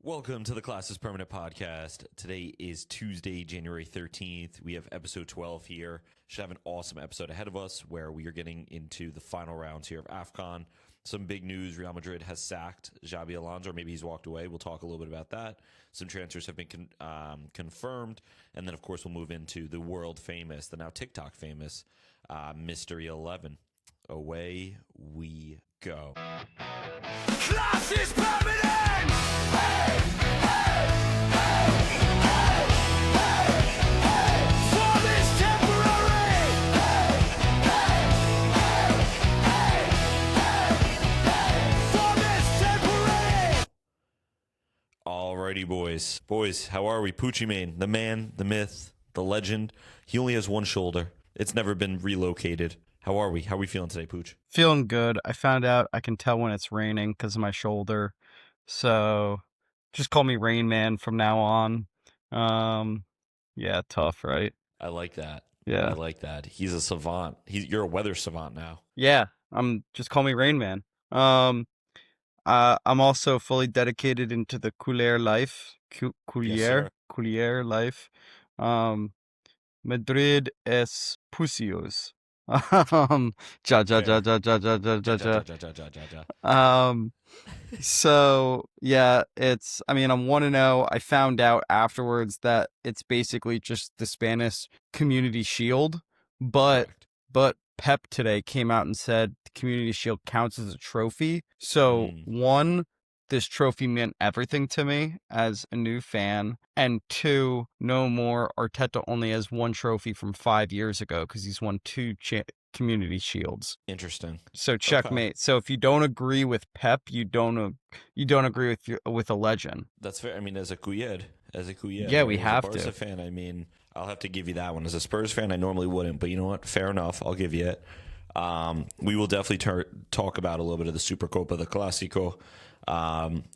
Welcome to the Class is Permanent podcast. Today is Tuesday, January 13th. We have episode 12 here. Should have an awesome episode ahead of us where we are getting into the final rounds here of AFCON. Some big news. Real Madrid has sacked Xabi Alonso, or maybe he's walked away. We'll talk a little bit about that. Some transfers have been confirmed. And then, of course, we'll move into the world famous, the now TikTok famous Mystery 11. Away we go. Class is permanent! Hey, hey, hey, hey, hey, form is temporary! Form is temporary! Alrighty, boys. Boys, how are we? Poochie Mane, the man, the myth, the legend. He only has one shoulder. It's never been relocated. How are we? How are we feeling today, Pooch? Feeling good. I found out I can tell when it's raining because of my shoulder. So just call me Rain Man from now on. Yeah, tough, right? I like that. Yeah. I like that. He's a savant. You're a weather savant now. Yeah, just call me Rain Man. I'm also fully dedicated into the Coulier life. Coulier life. Madrid es pusios. So yeah, I'm 1-0. I found out afterwards that it's basically just the Spanish Community Shield, but Pep today came out and said the Community Shield counts as a trophy. So one, this trophy meant everything to me as a new fan, and two, no more. Arteta only has one trophy from 5 years ago because he's won two Community Shields. Interesting. So checkmate. Okay. So if you don't agree with Pep, you don't agree with a legend. That's fair. I mean, as a Couilled, yeah, we have to. As a Barca fan, I mean, I'll have to give you that one. As a Spurs fan, I normally wouldn't, but you know what? Fair enough. I'll give you it. We will definitely talk about a little bit of the Supercopa, the Clásico.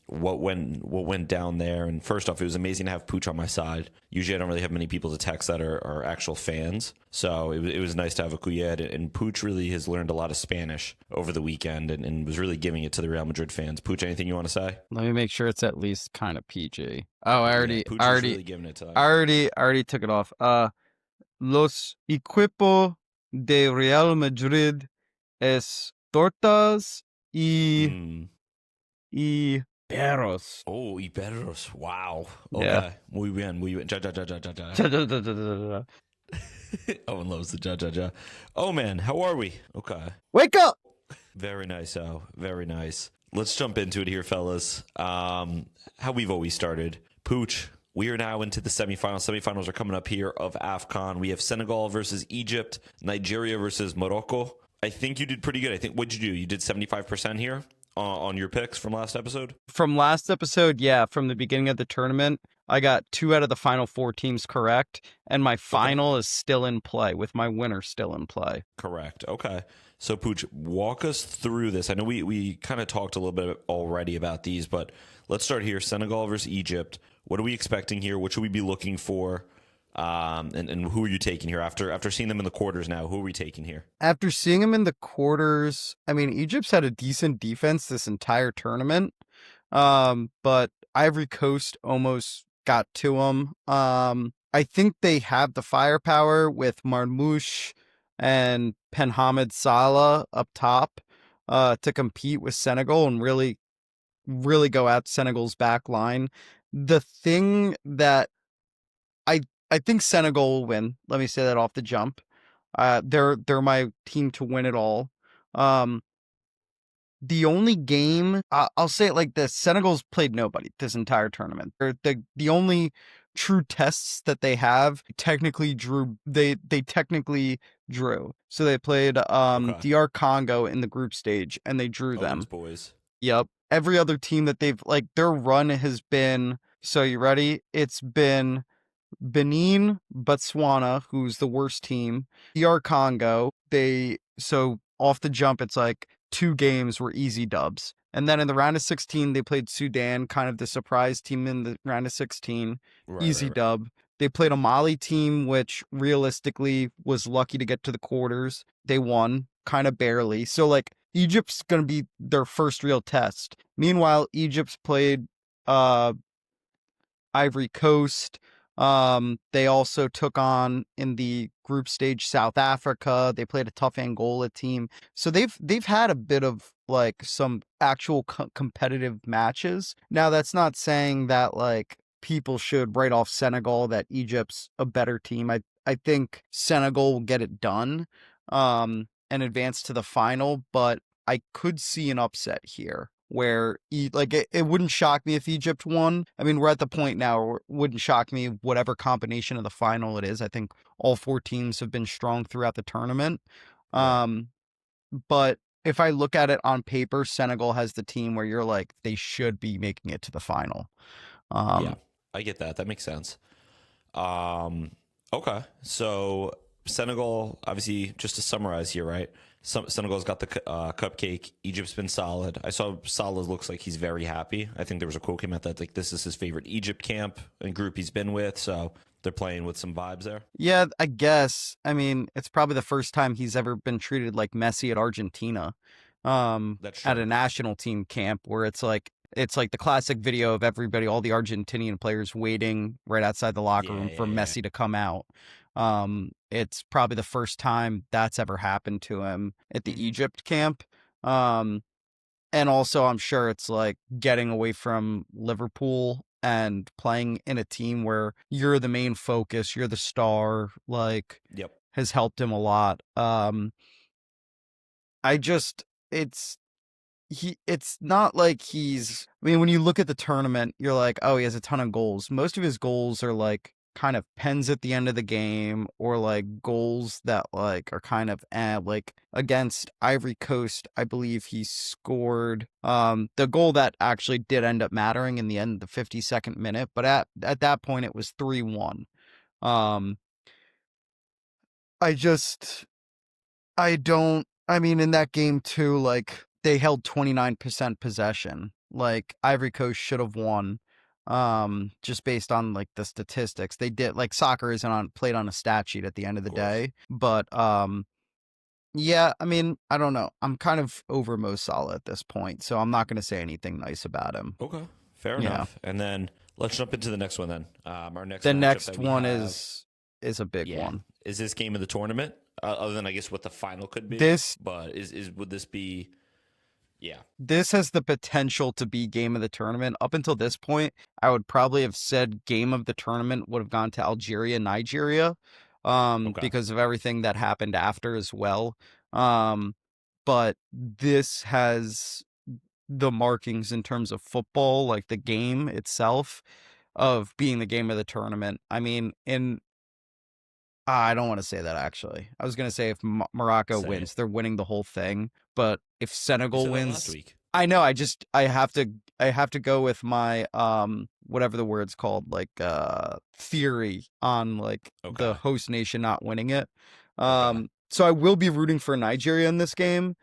What went down there. And first off, it was amazing to have Pooch on my side. Usually I don't really have many people to text that are actual fans. So it was nice to have a Couilled. And Pooch really has learned a lot of Spanish over the weekend and was really giving it to the Real Madrid fans. Pooch, anything you want to say? Let me make sure it's at least kind of PG. Oh, I already really giving it to I already took it off. Los equipo de Real Madrid es tortas y perros. Oh, y perros. Wow. Okay. Yeah. Muy bien. Ja, ja, ja, ja, ja, ja. Owen loves the ja, ja, ja. Oh, man. How are we? Okay. Wake up! Very nice, Oh. Very nice. Let's jump into it here, fellas. How we've always started. Pooch, we are now into the semifinals. Semifinals are coming up here of AFCON. We have Senegal versus Egypt, Nigeria versus Morocco. I think you did pretty good. What'd you do? You did 75% here on your picks from last episode? From last episode, yeah. From the beginning of the tournament, I got 2 out of the final 4 teams correct, and my final is still in play, with my winner still in play. Correct. Okay. So, Pooch, walk us through this. I know we kind of talked a little bit already about these, but let's start here. Senegal versus Egypt. What are we expecting here? What should we be looking for? And who are you taking here? After seeing them in the quarters now, who are we taking here? After seeing them in the quarters, I mean, Egypt's had a decent defense this entire tournament, but Ivory Coast almost got to them. I think they have the firepower with Marmoush and Penhamed Salah up top to compete with Senegal and really go at Senegal's back line. The thing that I think Senegal will win. Let me say that off the jump. They're my team to win it all. The only game, I'll say it like this: Senegal's played nobody this entire tournament. They're the only true tests that they have technically drew. They technically drew. So they played DR Congo in the group stage, and they drew them. Boys. Yep. Every other team that they've their run has been. So you ready? It's been Benin, Botswana, who's the worst team, DR Congo. So off the jump, it's 2 games were easy dubs. And then in the round of 16, they played Sudan, kind of the surprise team in the round of 16. Easy dub. They played a Mali team, which realistically was lucky to get to the quarters. They won, kind of barely. So, Egypt's going to be their first real test. Meanwhile, Egypt's played Ivory Coast. They also took on in the group stage South Africa. They played a tough Angola team. So they've had a bit of like some actual competitive matches. Now that's not saying that like people should write off Senegal, that Egypt's a better team. I think Senegal will get it done and advance to the final, but I could see an upset here where it wouldn't shock me if Egypt won. I mean, we're at the point now where it wouldn't shock me whatever combination of the final it is. I think all 4 teams have been strong throughout the tournament. Right. But if I look at it on paper, Senegal has the team where you're like, they should be making it to the final. Yeah, I get that. That makes sense. Okay. So Senegal, obviously, just to summarize here, right? Senegal's got the cupcake. Egypt's been solid. I saw Salah looks like he's very happy. I think there was a quote came out that like this is his favorite Egypt camp and group he's been with. So they're playing with some vibes there. Yeah, I guess. I mean, it's probably the first time he's ever been treated like Messi at Argentina, That's true. at a national team camp where it's like the classic video of everybody, all the Argentinian players waiting right outside the locker room for Messi to come out. It's probably the first time that's ever happened to him at the Egypt camp. And also I'm sure it's like getting away from Liverpool and playing in a team where you're the main focus, you're the star, like Yep. has helped him a lot. It's not like he's, I mean, when you look at the tournament, you're like, oh, he has a ton of goals. Most of his goals are like kind of pens at the end of the game or like goals that like are kind of like against Ivory Coast. I believe he scored the goal that actually did end up mattering in the end, the 52nd minute. But at that point, it was 3-1. I mean, in that game too, like they held 29% possession. Like Ivory Coast should have won. Just based on like the statistics. They did, like, soccer isn't played on a stat sheet at the end of the day. But yeah, I mean, I don't know. I'm kind of over Mo Salah at this point, so I'm not gonna say anything nice about him. Okay. Fair enough. And then let's jump into the next one then. Our next The matchup next that we one have- is a big one. Is this game of the tournament? Other than I guess what the final could be. But would this be? Yeah. This has the potential to be game of the tournament. Up until this point, I would probably have said game of the tournament would have gone to Algeria, Nigeria, because of everything that happened after as well. But this has the markings in terms of football, like the game itself, of being the game of the tournament. I mean, I don't want to say that, actually. I was going to say if Morocco wins, they're winning the whole thing. But if Senegal wins, last week. I know. I have to go with my whatever the word's called, like theory on like the host nation not winning it. So I will be rooting for Nigeria in this game.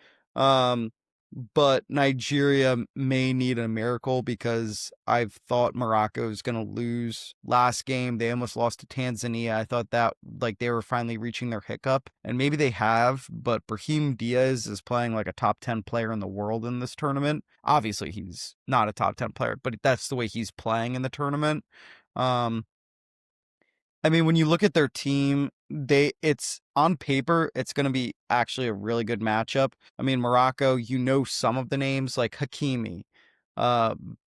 But Nigeria may need a miracle because I've thought Morocco is going to lose last game. They almost lost to Tanzania. I thought that like they were finally reaching their hiccup, and maybe they have, but Brahim Diaz is playing like a top 10 player in the world in this tournament. Obviously he's not a top 10 player, but that's the way he's playing in the tournament. I mean, when you look at their team, it's on paper, it's going to be actually a really good matchup. I mean, Morocco, you know some of the names like Hakimi, Yassine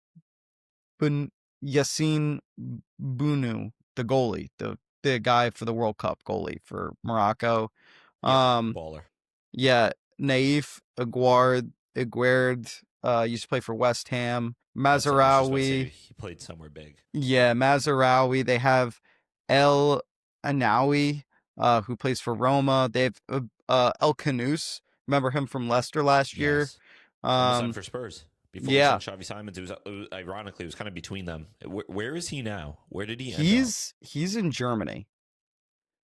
Bounou, the goalie, the guy for the World Cup goalie for Morocco. Baller. Yeah, Naif Aguerd, used to play for West Ham. Mazraoui. He played somewhere big. Yeah, Mazraoui. They have El Anawi, who plays for Roma. They have El Kanous. Remember him from Leicester last year? Signed for Spurs. Before we signed Xavi Simons, it was ironically it was kind of between them. Where is he now? Where did he end up? He's in Germany.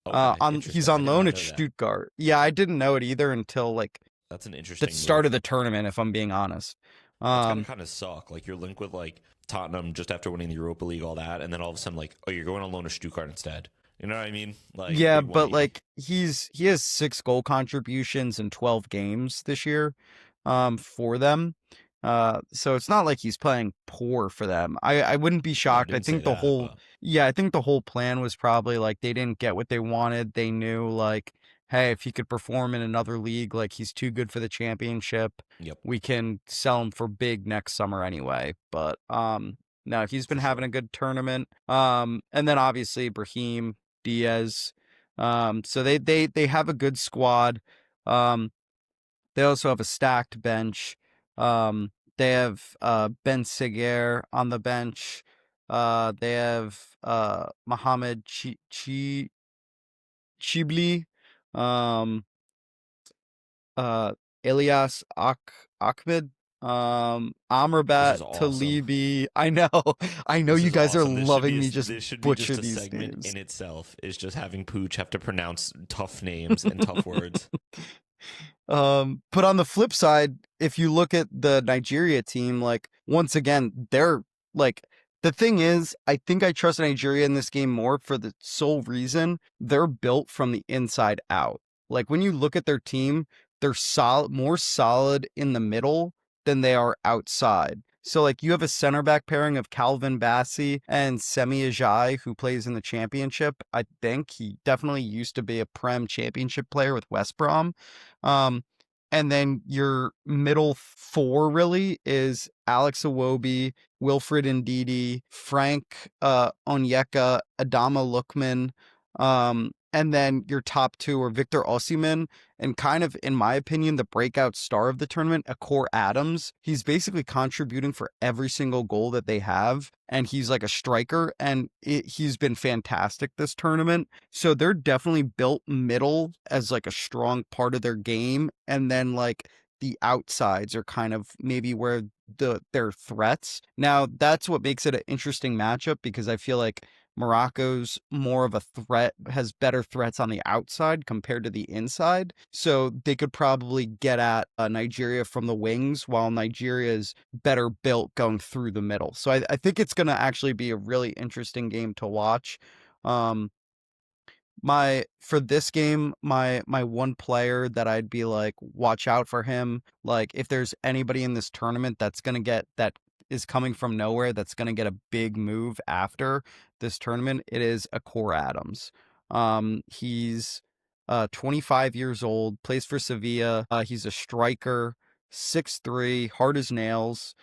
Okay, he's on loan at Stuttgart. Yeah, I didn't know it either until like that's an interesting the start of the tournament, if I'm being honest. It's kind of suck. Like you're linked with like Tottenham just after winning the Europa League, all that, and then all of a sudden like, oh, you're going on loan to Stuttgart instead. You know what I mean? Like yeah, but like he has 6 goal contributions in 12 games this year, for them, So it's not like he's playing poor for them. I wouldn't be No, I shocked. I didn't say think the that, whole but yeah, I think the whole plan was probably like they didn't get what they wanted. They knew like, hey, if he could perform in another league, like he's too good for the championship, yep, we can sell him for big next summer anyway. But no, he's been for having sure. a good tournament. And then obviously Brahim Diaz. So they have a good squad. Um, they also have a stacked bench. They have Ben Seger on the bench. They have Mohamed Chibli, um, uh, Elias Ahmed, This Amrabat is awesome. Talibi. I know, I know This you is guys are awesome. This should be loving me just this should be butcher just a these segment names. in itself. Is just having Pooch have to pronounce tough names and tough words. But on the flip side, if you look at the Nigeria team, like once again, they're like the thing is, I think I trust Nigeria in this game more for the sole reason they're built from the inside out. Like when you look at their team, they're more solid in the middle than they are outside. So like you have a center back pairing of Calvin Bassey and Semi Ajayi who plays in the championship. I think he definitely used to be a Prem championship player with West Brom. Um, and then your middle four really is Alex Iwobi, Wilfred Ndidi, Frank Onyeka, Adama Lookman. And then your top two are Victor Osimhen and kind of, in my opinion, the breakout star of the tournament, Akor Adams. He's basically contributing for every single goal that they have. And he's like a striker and he's been fantastic this tournament. So they're definitely built middle as like a strong part of their game. And then like the outsides are kind of maybe where their threats. Now that's what makes it an interesting matchup because I feel like Morocco's more of a threat, has better threats on the outside compared to the inside. So they could probably get at Nigeria from the wings while Nigeria's better built going through the middle. So I think it's going to actually be a really interesting game to watch. Um, for this game, my one player that I'd be like, watch out for him. Like if there's anybody in this tournament that is coming from nowhere that's gonna get a big move after this tournament, it is Akor Adams. He's 25 years old, plays for Sevilla. He's a striker, 6'3", hard as nails.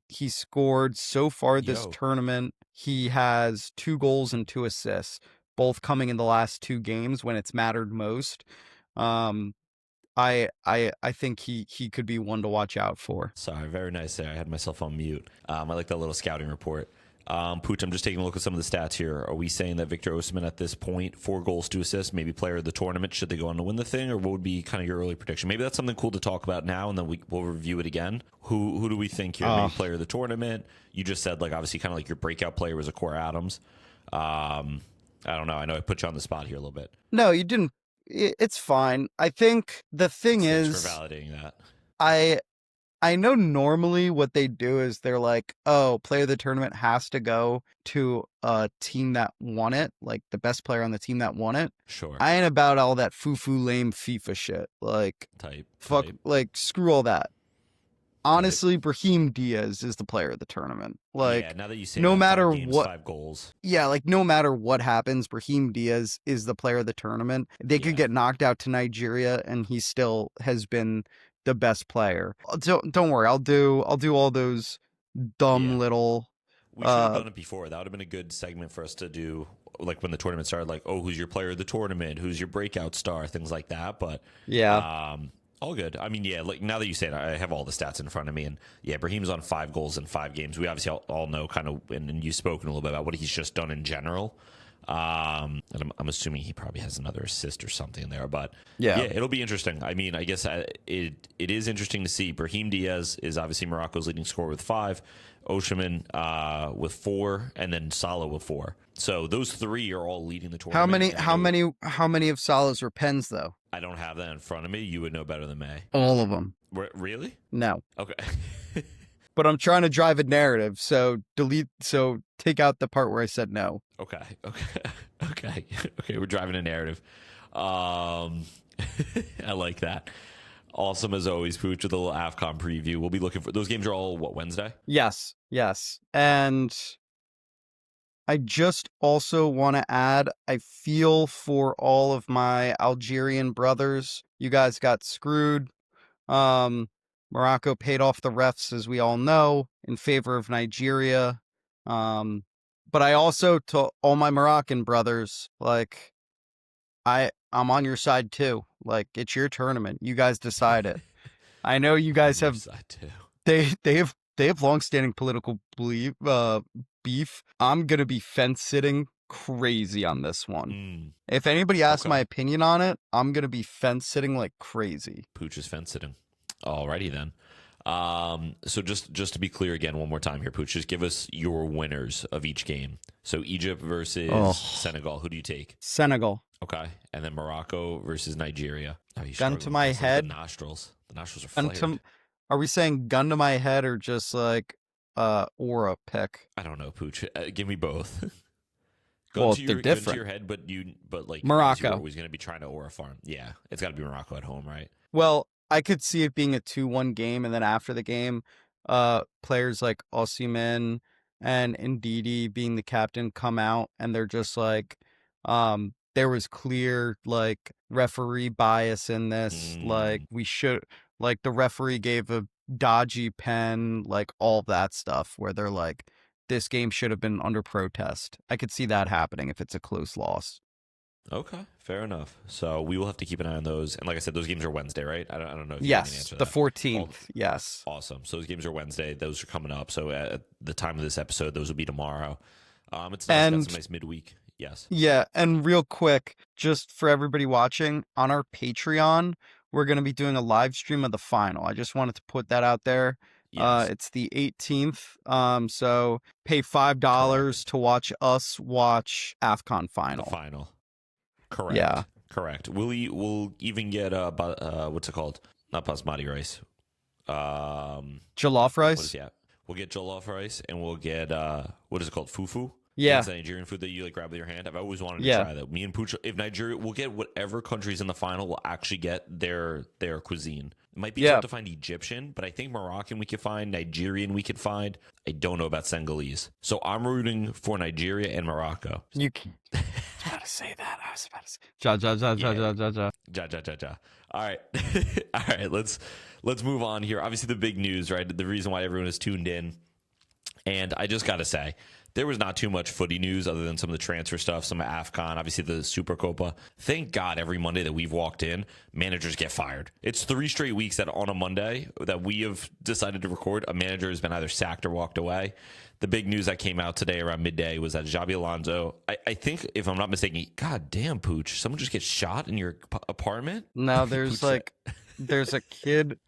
He scored so far this Yo, tournament. He has 2 goals and 2 assists, both coming in the last 2 games when it's mattered most. Um, I think he could be one to watch out for. sorry, very nice there. I had myself on mute. I like that little scouting report. Pooch, I'm just taking a look at some of the stats here. Are we saying that Victor Osimhen at this point, 4 goals, 2 assists, maybe player of the tournament? Should they go on to win the thing, or what would be kind of your early prediction? Maybe that's something cool to talk about now, and then we'll review it again. Who do we think here? Maybe player of the tournament? You just said like obviously kind of like your breakout player was Akor Adams. I don't know. I know I put you on the spot here a little bit. No, you didn't. It's fine. I think the thing Thanks is, for validating that. I I know normally what they do is they're like, oh, player of the tournament has to go to a team that won it, like the best player on the team that won it. Sure. I ain't about all that foo-foo lame FIFA shit. Like, fuck, Type. like, screw all that. Honestly, Brahim Diaz is the player of the tournament. Like, yeah, now that you say no that, matter 5 games, what, 5 goals. yeah, like no matter what happens, Brahim Diaz is the player of the tournament. They could Yeah. get knocked out to Nigeria, and he still has been the best player. Don't worry, I'll do all those dumb Yeah. little. We should have done it before. That would have been a good segment for us to do, like when the tournament started. Like, oh, who's your player of the tournament? Who's your breakout star? Things like that. But Yeah, all good. I mean, yeah. Like now that you say it, I have all the stats in front of me, and yeah, Brahim's on 5 goals in 5 games. We obviously all know kind of, and you've spoken a little bit about what he's just done in general. And I'm assuming he probably has another assist or something in there, but Yeah. it'll be interesting. I mean, I guess it is interesting to see. Brahim Diaz is obviously Morocco's leading scorer with 5, Osimhen with 4, and then Salah with 4. So those 3 are all leading the tournament. how many of Salah's were pens though? I don't have that in front of me. You would know better than me. All of them. Really? No. Okay. But I'm trying to drive a narrative, so take out the part where I said no. Okay. Okay. We're driving a narrative. I like that. Awesome as always, Pooch, with a little AFCON preview. We'll be looking for those games are all Wednesday? Yes. And I just also want to add, I feel for all of my Algerian brothers. You guys got screwed. Morocco paid off the refs, as we all know, in favor of Nigeria. But I also, to all my Moroccan brothers, like, I'm on your side too. Like, it's your tournament. You guys decide it. I know you guys have too. they have long-standing political beef. I'm gonna be fence sitting crazy on this one. If anybody asks my opinion on it, I'm gonna be fence sitting like crazy. Pooch is fence sitting. Alrighty then. So just to be clear again, one more time here, Pooch, just give us your winners of each game. So Egypt versus Senegal. Who do you take? Senegal. Okay, and then Morocco versus Nigeria. Gun to my head. The nostrils are flared. Are we saying gun to my head or just like aura pick? I don't know, Pooch. Give me both. They're different. Gun to your head, but like Morocco. You're always going to be trying to aura farm. Yeah, it's got to be Morocco at home, right? Well, I could see it being a 2-1 game, and then after the game, players like Osimhen and Ndidi being the captain come out, and they're just like, there was clear like referee bias in this. Like the referee gave a dodgy pen, like all that stuff, where they're like, this game should have been under protest. I could see that happening if it's a close loss. Okay, fair enough. So we will have to keep an eye on those. And like I said, those games are Wednesday, right? I don't know if you can answer that. The 14th. Yes. Awesome. So those games are Wednesday. Those are coming up. So at the time of this episode, those will be tomorrow. It's nice. Got some nice midweek. Yes. Yeah, and real quick, just for everybody watching, on our Patreon, we're going to be doing a live stream of the final. I just wanted to put that out there. Yes. It's the 18th. So pay $5 to watch us watch AFCON final. The final. Correct. Yeah. Correct. We'll even get what's it called? Not basmati rice. Jollof rice. We'll get jollof rice, and we'll get what is it called? Fufu. Yeah. It's Nigerian food that you like grab with your hand. I've always wanted to try that. Me and Pooch, if Nigeria, we'll get whatever countries in the final will actually get their cuisine. It might be tough to find Egyptian, but I think Moroccan we could find, Nigerian we could find. I don't know about Senegalese. So I'm rooting for Nigeria and Morocco. You can. I was about to say that. I was about to say. Ja. All right. All right. Let's move on here. Obviously the big news, right? The reason why everyone is tuned in. And I just got to say, there was not too much footy news other than some of the transfer stuff, some of AFCON, obviously the Supercopa. Thank God every Monday that we've walked in, managers get fired. It's 3 straight weeks that on a Monday that we have decided to record, a manager has been either sacked or walked away. The big news that came out today around midday was that Xabi Alonso, I think, if I'm not mistaken, God damn, Pooch, someone just gets shot in your apartment? No, there's there's a kid...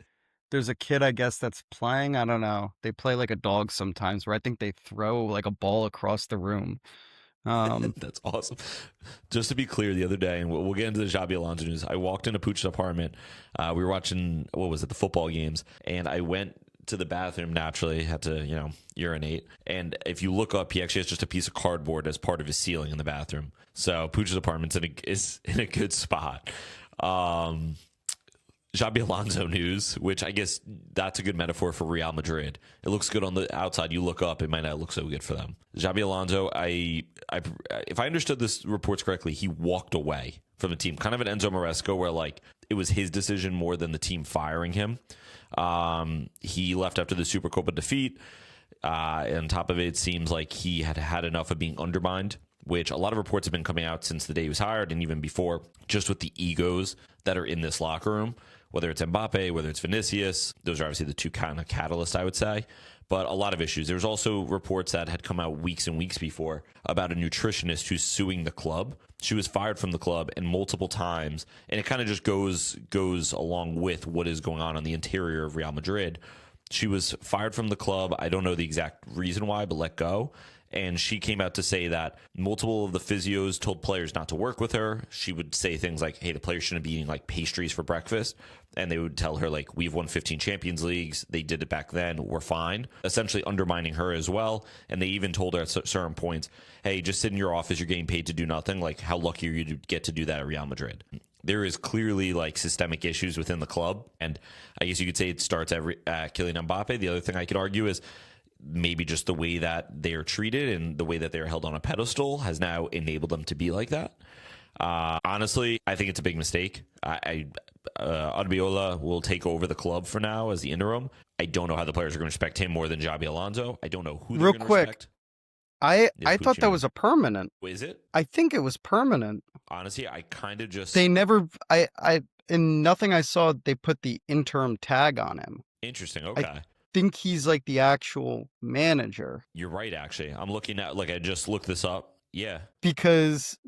There's a kid, I guess, that's playing. I don't know. They play like a dog sometimes, where I think they throw like a ball across the room. That's awesome. Just to be clear, the other day, and we'll get into the Xabi Alonso news, I walked into Pooch's apartment. We were watching, the football games, and I went to the bathroom naturally, had to, urinate. And if you look up, he actually has just a piece of cardboard as part of his ceiling in the bathroom. So Pooch's apartment's is in a good spot. Xabi Alonso news, which I guess that's a good metaphor for Real Madrid. It looks good on the outside. You look up, it might not look so good for them. Xabi Alonso, if I understood this reports correctly, he walked away from the team. Kind of an Enzo Maresco where like it was his decision more than the team firing him. He left after the Supercopa defeat. And on top of it, it seems like he had enough of being undermined, which a lot of reports have been coming out since the day he was hired and even before, just with the egos that are in this locker room. Whether it's Mbappe, whether it's Vinicius, those are obviously the two kind of catalysts, I would say. But a lot of issues. There's also reports that had come out weeks and weeks before about a nutritionist who's suing the club. She was fired from the club and multiple times, and it kind of just goes along with what is going on the interior of Real Madrid. She was fired from the club. I don't know the exact reason why, but let go. And she came out to say that multiple of the physios told players not to work with her. She would say things like, hey, the players shouldn't be eating like pastries for breakfast. And they would tell her like, we've won 15 Champions Leagues. They did it back then. We're fine. Essentially undermining her as well. And they even told her at certain points, hey, just sit in your office. You're getting paid to do nothing. Like, how lucky are you to get to do that at Real Madrid? there is clearly like systemic issues within the club, and I guess you could say it starts at Kylian Mbappe. The other thing I could argue is maybe just the way that they are treated and the way that they are held on a pedestal has now enabled them to be like that. Honestly, I think it's a big mistake. Odbiola will take over the club for now as the interim. I don't know how the players are going to respect him more than Xabi Alonso. I don't know who they're going to respect. I thought that was a permanent. Is it? I think it was permanent. Honestly, I kind of just... They never... in nothing I saw, they put the interim tag on him. Interesting, okay. I think he's like the actual manager. You're right, actually. I'm looking at... Like, I just looked this up. Yeah. Because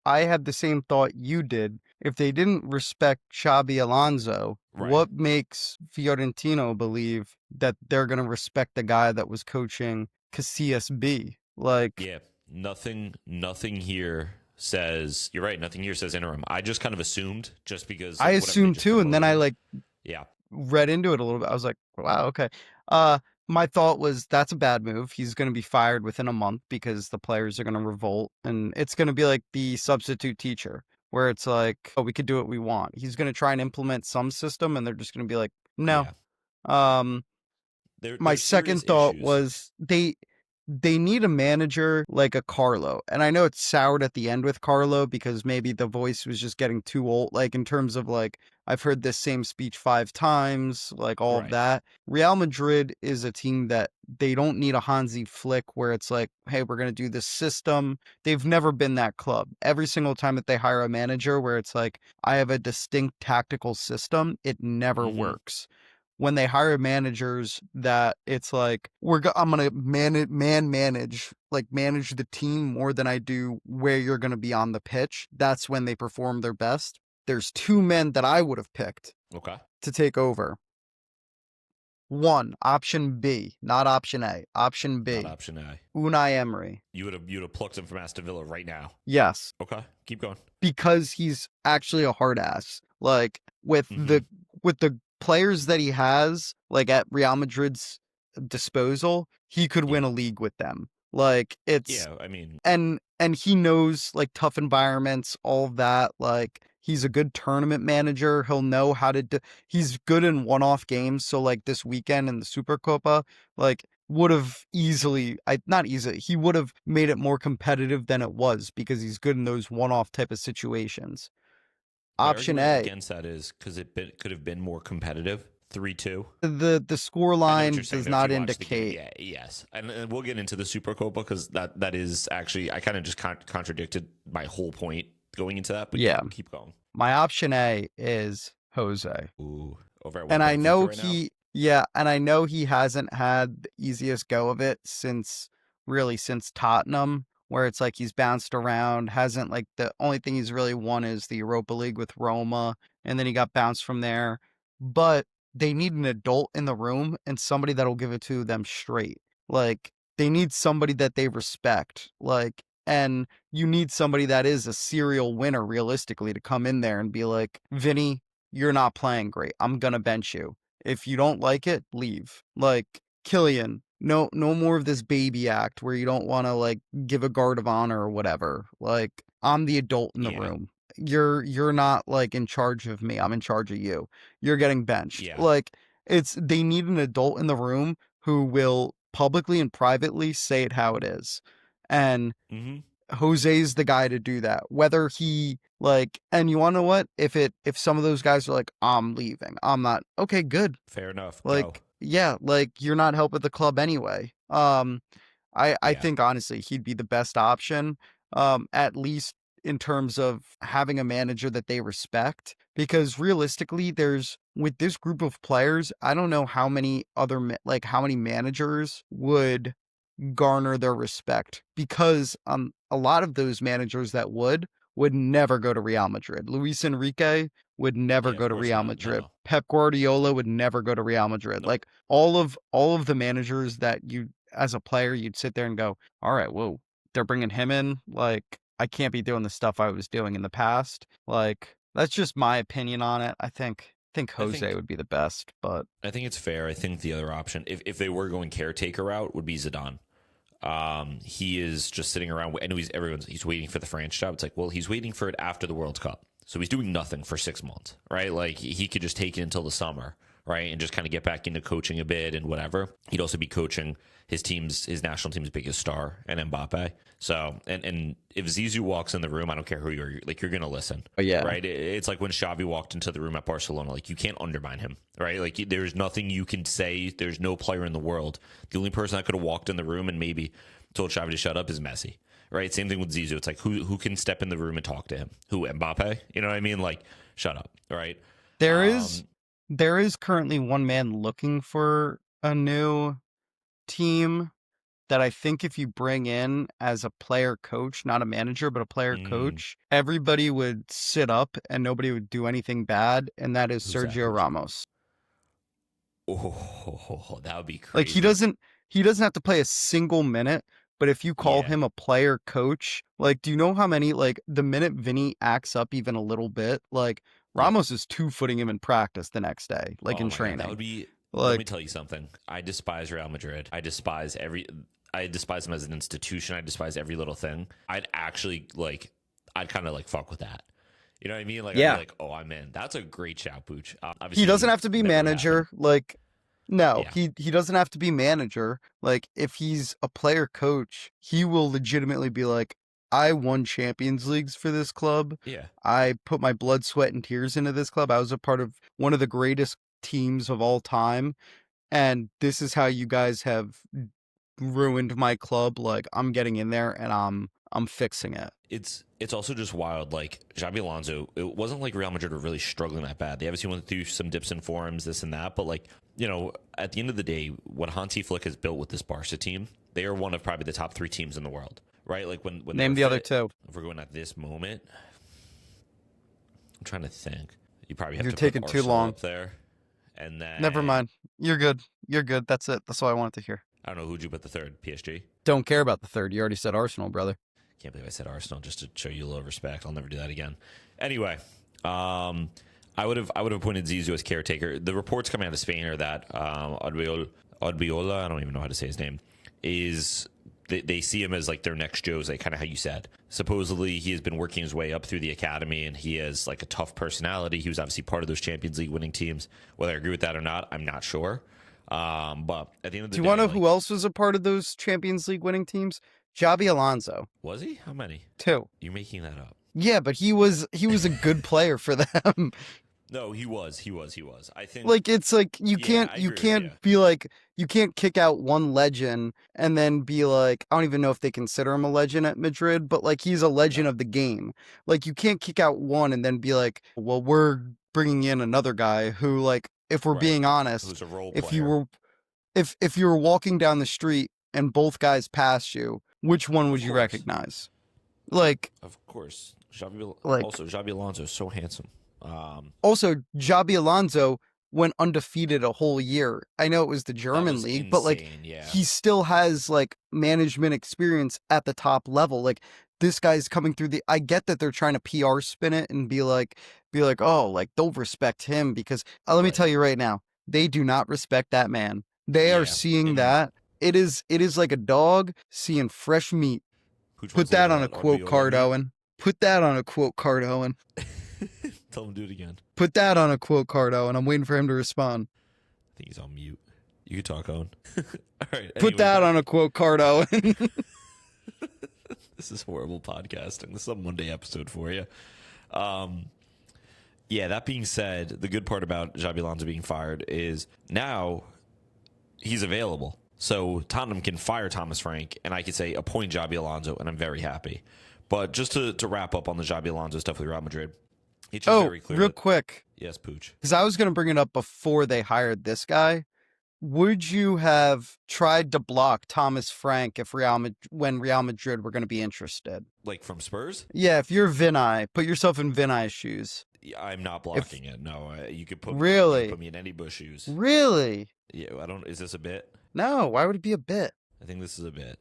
I had the same thought you did. If they didn't respect Xabi Alonso, Right. what makes Fiorentino believe that they're going to respect the guy that was coaching Casillas B? Like, Yeah, nothing here says... You're right, nothing here says interim. I just kind of assumed, just because... I assumed too, and then I Yeah. read into it a little bit. I was like, wow, okay. My thought was that's a bad move. He's going to be fired within a month because the players are going to revolt, and it's going to be like the substitute teacher, where it's like, oh, we could do what we want. He's going to try and implement some system, and they're just going to be like, no. Yeah. My second thought was they need a manager like a Carlo. And I know it's soured at the end with Carlo because maybe the voice was just getting too old, like in terms of like, I've heard this same speech 5 times, like all of that. Real Madrid is a team that they don't need a Hansi Flick where it's like, hey, we're going to do this system. They've never been that club. Every single time that they hire a manager where it's like, I have a distinct tactical system, it never works. When they hire managers that it's like, I'm going to manage the team more than I do where you're going to be on the pitch. That's when they perform their best. There's 2 men that I would have picked to take over. 1, option B, not option A. Option B. Not option A. Unai Emery. You would have plucked him from Aston Villa right now. Yes. Okay, keep going. Because he's actually a hard ass. Like with the players that he has, like at Real Madrid's disposal, he could win a league with them. Like it's and he knows like tough environments, all of that. Like he's a good tournament manager. He'll know how to he's good in one-off games. So like this weekend in the Supercopa, like would have easily, he would have made it more competitive than it was because he's good in those one-off type of situations. Option A against that is because could have been more competitive. 3-2. The score line does not indicate. Yes, and we'll get into the Supercopa because that is actually I kind of just contradicted my whole point going into that. But yeah, keep going. My option A is Jose. Ooh, over at and I know and I know he hasn't had the easiest go of it since Tottenham. Where it's like he's bounced around, hasn't like the only thing he's really won is the Europa League with Roma, and then he got bounced from there. But they need an adult in the room and somebody that'll give it to them straight. Like they need somebody that they respect. Like, and you need somebody that is a serial winner realistically to come in there and be like, Vinny, you're not playing great. I'm gonna bench you. If you don't like it, leave. Like Kylian. No more of this baby act where you don't want to like give a guard of honor or whatever. Like I'm the adult in the room. You're not like in charge of me. I'm in charge of you. You're getting benched. Yeah. Like they need an adult in the room who will publicly and privately say it how it is. And Jose's the guy to do that. Whether he like, and you want to know what? If some of those guys are like, I'm leaving. I'm not. Okay, good. Fair enough. Like, go. Yeah, like you're not helping the club anyway. I think honestly he'd be the best option, at least in terms of having a manager that they respect. Because realistically, with this group of players, I don't know how many how many managers would garner their respect. Because a lot of those managers that would never go to Real Madrid. Luis Enrique would never go to Real Madrid. No. Pep Guardiola would never go to Real Madrid. No. Like all of the managers that you, as a player, you'd sit there and go, all right, whoa, they're bringing him in. Like I can't be doing the stuff I was doing in the past. Like that's just my opinion on it. I think Jose would be the best, but I think it's fair. I think the other option, if they were going caretaker route, would be Zidane. He is just sitting around. I know he's waiting for the France job. It's like, well, he's waiting for it after the World Cup. So he's doing nothing for 6 months, right? Like he could just take it until the summer, right? And just kind of get back into coaching a bit and whatever. He'd also be coaching his national team's biggest star, and Mbappe. So, and if Zizou walks in the room, I don't care who you're going to listen. Oh, yeah. Right? It's like when Xavi walked into the room at Barcelona. Like, you can't undermine him, right? Like, there's nothing you can say. There's no player in the world. The only person that could have walked in the room and maybe told Xavi to shut up is Messi, right? Same thing with Zizou. It's like, who can step in the room and talk to him? Who, Mbappe? You know what I mean? Like, shut up, right? There is currently one man looking for a new team that I think if you bring in as a player coach, not a manager, but a player coach, everybody would sit up and nobody would do anything bad, and that is Who's that? Sergio Ramos. Oh, that would be crazy. Like he doesn't have to play a single minute, but if you call him a player coach, like do you know how many, like the minute Vinny acts up even a little bit, like Ramos is 2-footing him in practice the next day, like in training. God, that would be like, let me tell you something. I despise Real Madrid. I despise them as an institution. I despise every little thing. I'd kind of like fuck with that. You know what I mean? Like, yeah. I'd be like, oh, I'm in. That's a great shout, Pooch. He doesn't have to be manager. Like, no, he doesn't have to be manager. Like, if he's a player coach, he will legitimately be like, I won Champions Leagues for this club. Yeah. I put my blood, sweat, and tears into this club. I was a part of one of the greatest teams of all time. And this is how you guys have ruined my club. Like, I'm getting in there and I'm fixing it. It's also just wild. Like Xabi Alonso, it wasn't like Real Madrid were really struggling that bad. They obviously went through some dips and forms, this and that. But like, you know, at the end of the day, what Hansi Flick has built with this Barca team, they are one of probably the top 3 teams in the world, right? Like when name the other 2. If we're going at this moment, I'm trying to think. You probably have You're to taking put too Arsenal long up there, and then never mind. You're good. That's it. That's all I wanted to hear. I don't know who'd you put the third. PSG. Don't care about the third. You already said Arsenal, brother. Can't believe I said Arsenal just to show you a little respect. I'll never do that again. Anyway, I would have appointed Zizou as caretaker. The reports coming out of Spain are that Odriozola, I don't even know how to say his name, is they see him as like their next Jose, kind of how you said. Supposedly he has been working his way up through the academy and he has like a tough personality. He was obviously part of those Champions League winning teams. Whether I agree with that or not, I'm not sure. But at the end of the day, do you want to know who else was a part of those Champions League winning teams? Xabi Alonso. Was he? How many? 2. You're making that up. Yeah, but he was a good player for them. No, he was. I think like it's like you can't be like you can't kick out one legend and then be like, I don't even know if they consider him a legend at Madrid, but like he's a legend of the game. Like you can't kick out one and then be like, well, we're bringing in another guy who, like, if we're being honest, who's a role if player. if you were walking down the street and both guys passed you, which one would you recognize? Like, of course, Xabi Alonso is so handsome. Also, Xabi Alonso went undefeated a whole year. I know it was the German league, insane, but like he still has like management experience at the top level. Like this guy's coming through I get that they're trying to PR spin it and be like, oh, like they'll respect him because let me tell you right now, they do not respect that man. They are seeing that. It is like a dog seeing fresh meat. Put that on a quote card, Owen. Put that on a quote card, Owen. Tell him to do it again. Put that on a quote card, Owen. I'm waiting for him to respond. I think he's on mute. You can talk, Owen. All right. Put that on a quote card, Owen. This is horrible podcasting. This is a Monday episode for you. Yeah, that being said, the good part about Xabi Alonso being fired is now he's available. So Tottenham can fire Thomas Frank, and I could say appoint Xabi Alonso, and I'm very happy. But just to wrap up on the Xabi Alonso stuff with Real Madrid, it's just very clear. Real quick. Yes, Pooch. Because I was going to bring it up before they hired this guy. Would you have tried to block Thomas Frank when Real Madrid were going to be interested? Like from Spurs? Yeah, if you're Vinny, put yourself in Vinny's shoes. I'm not blocking it. No, you could put me in any Bush shoes. Really? Yeah, Is this a bit? No. Why would it be a bit? I think this is a bit.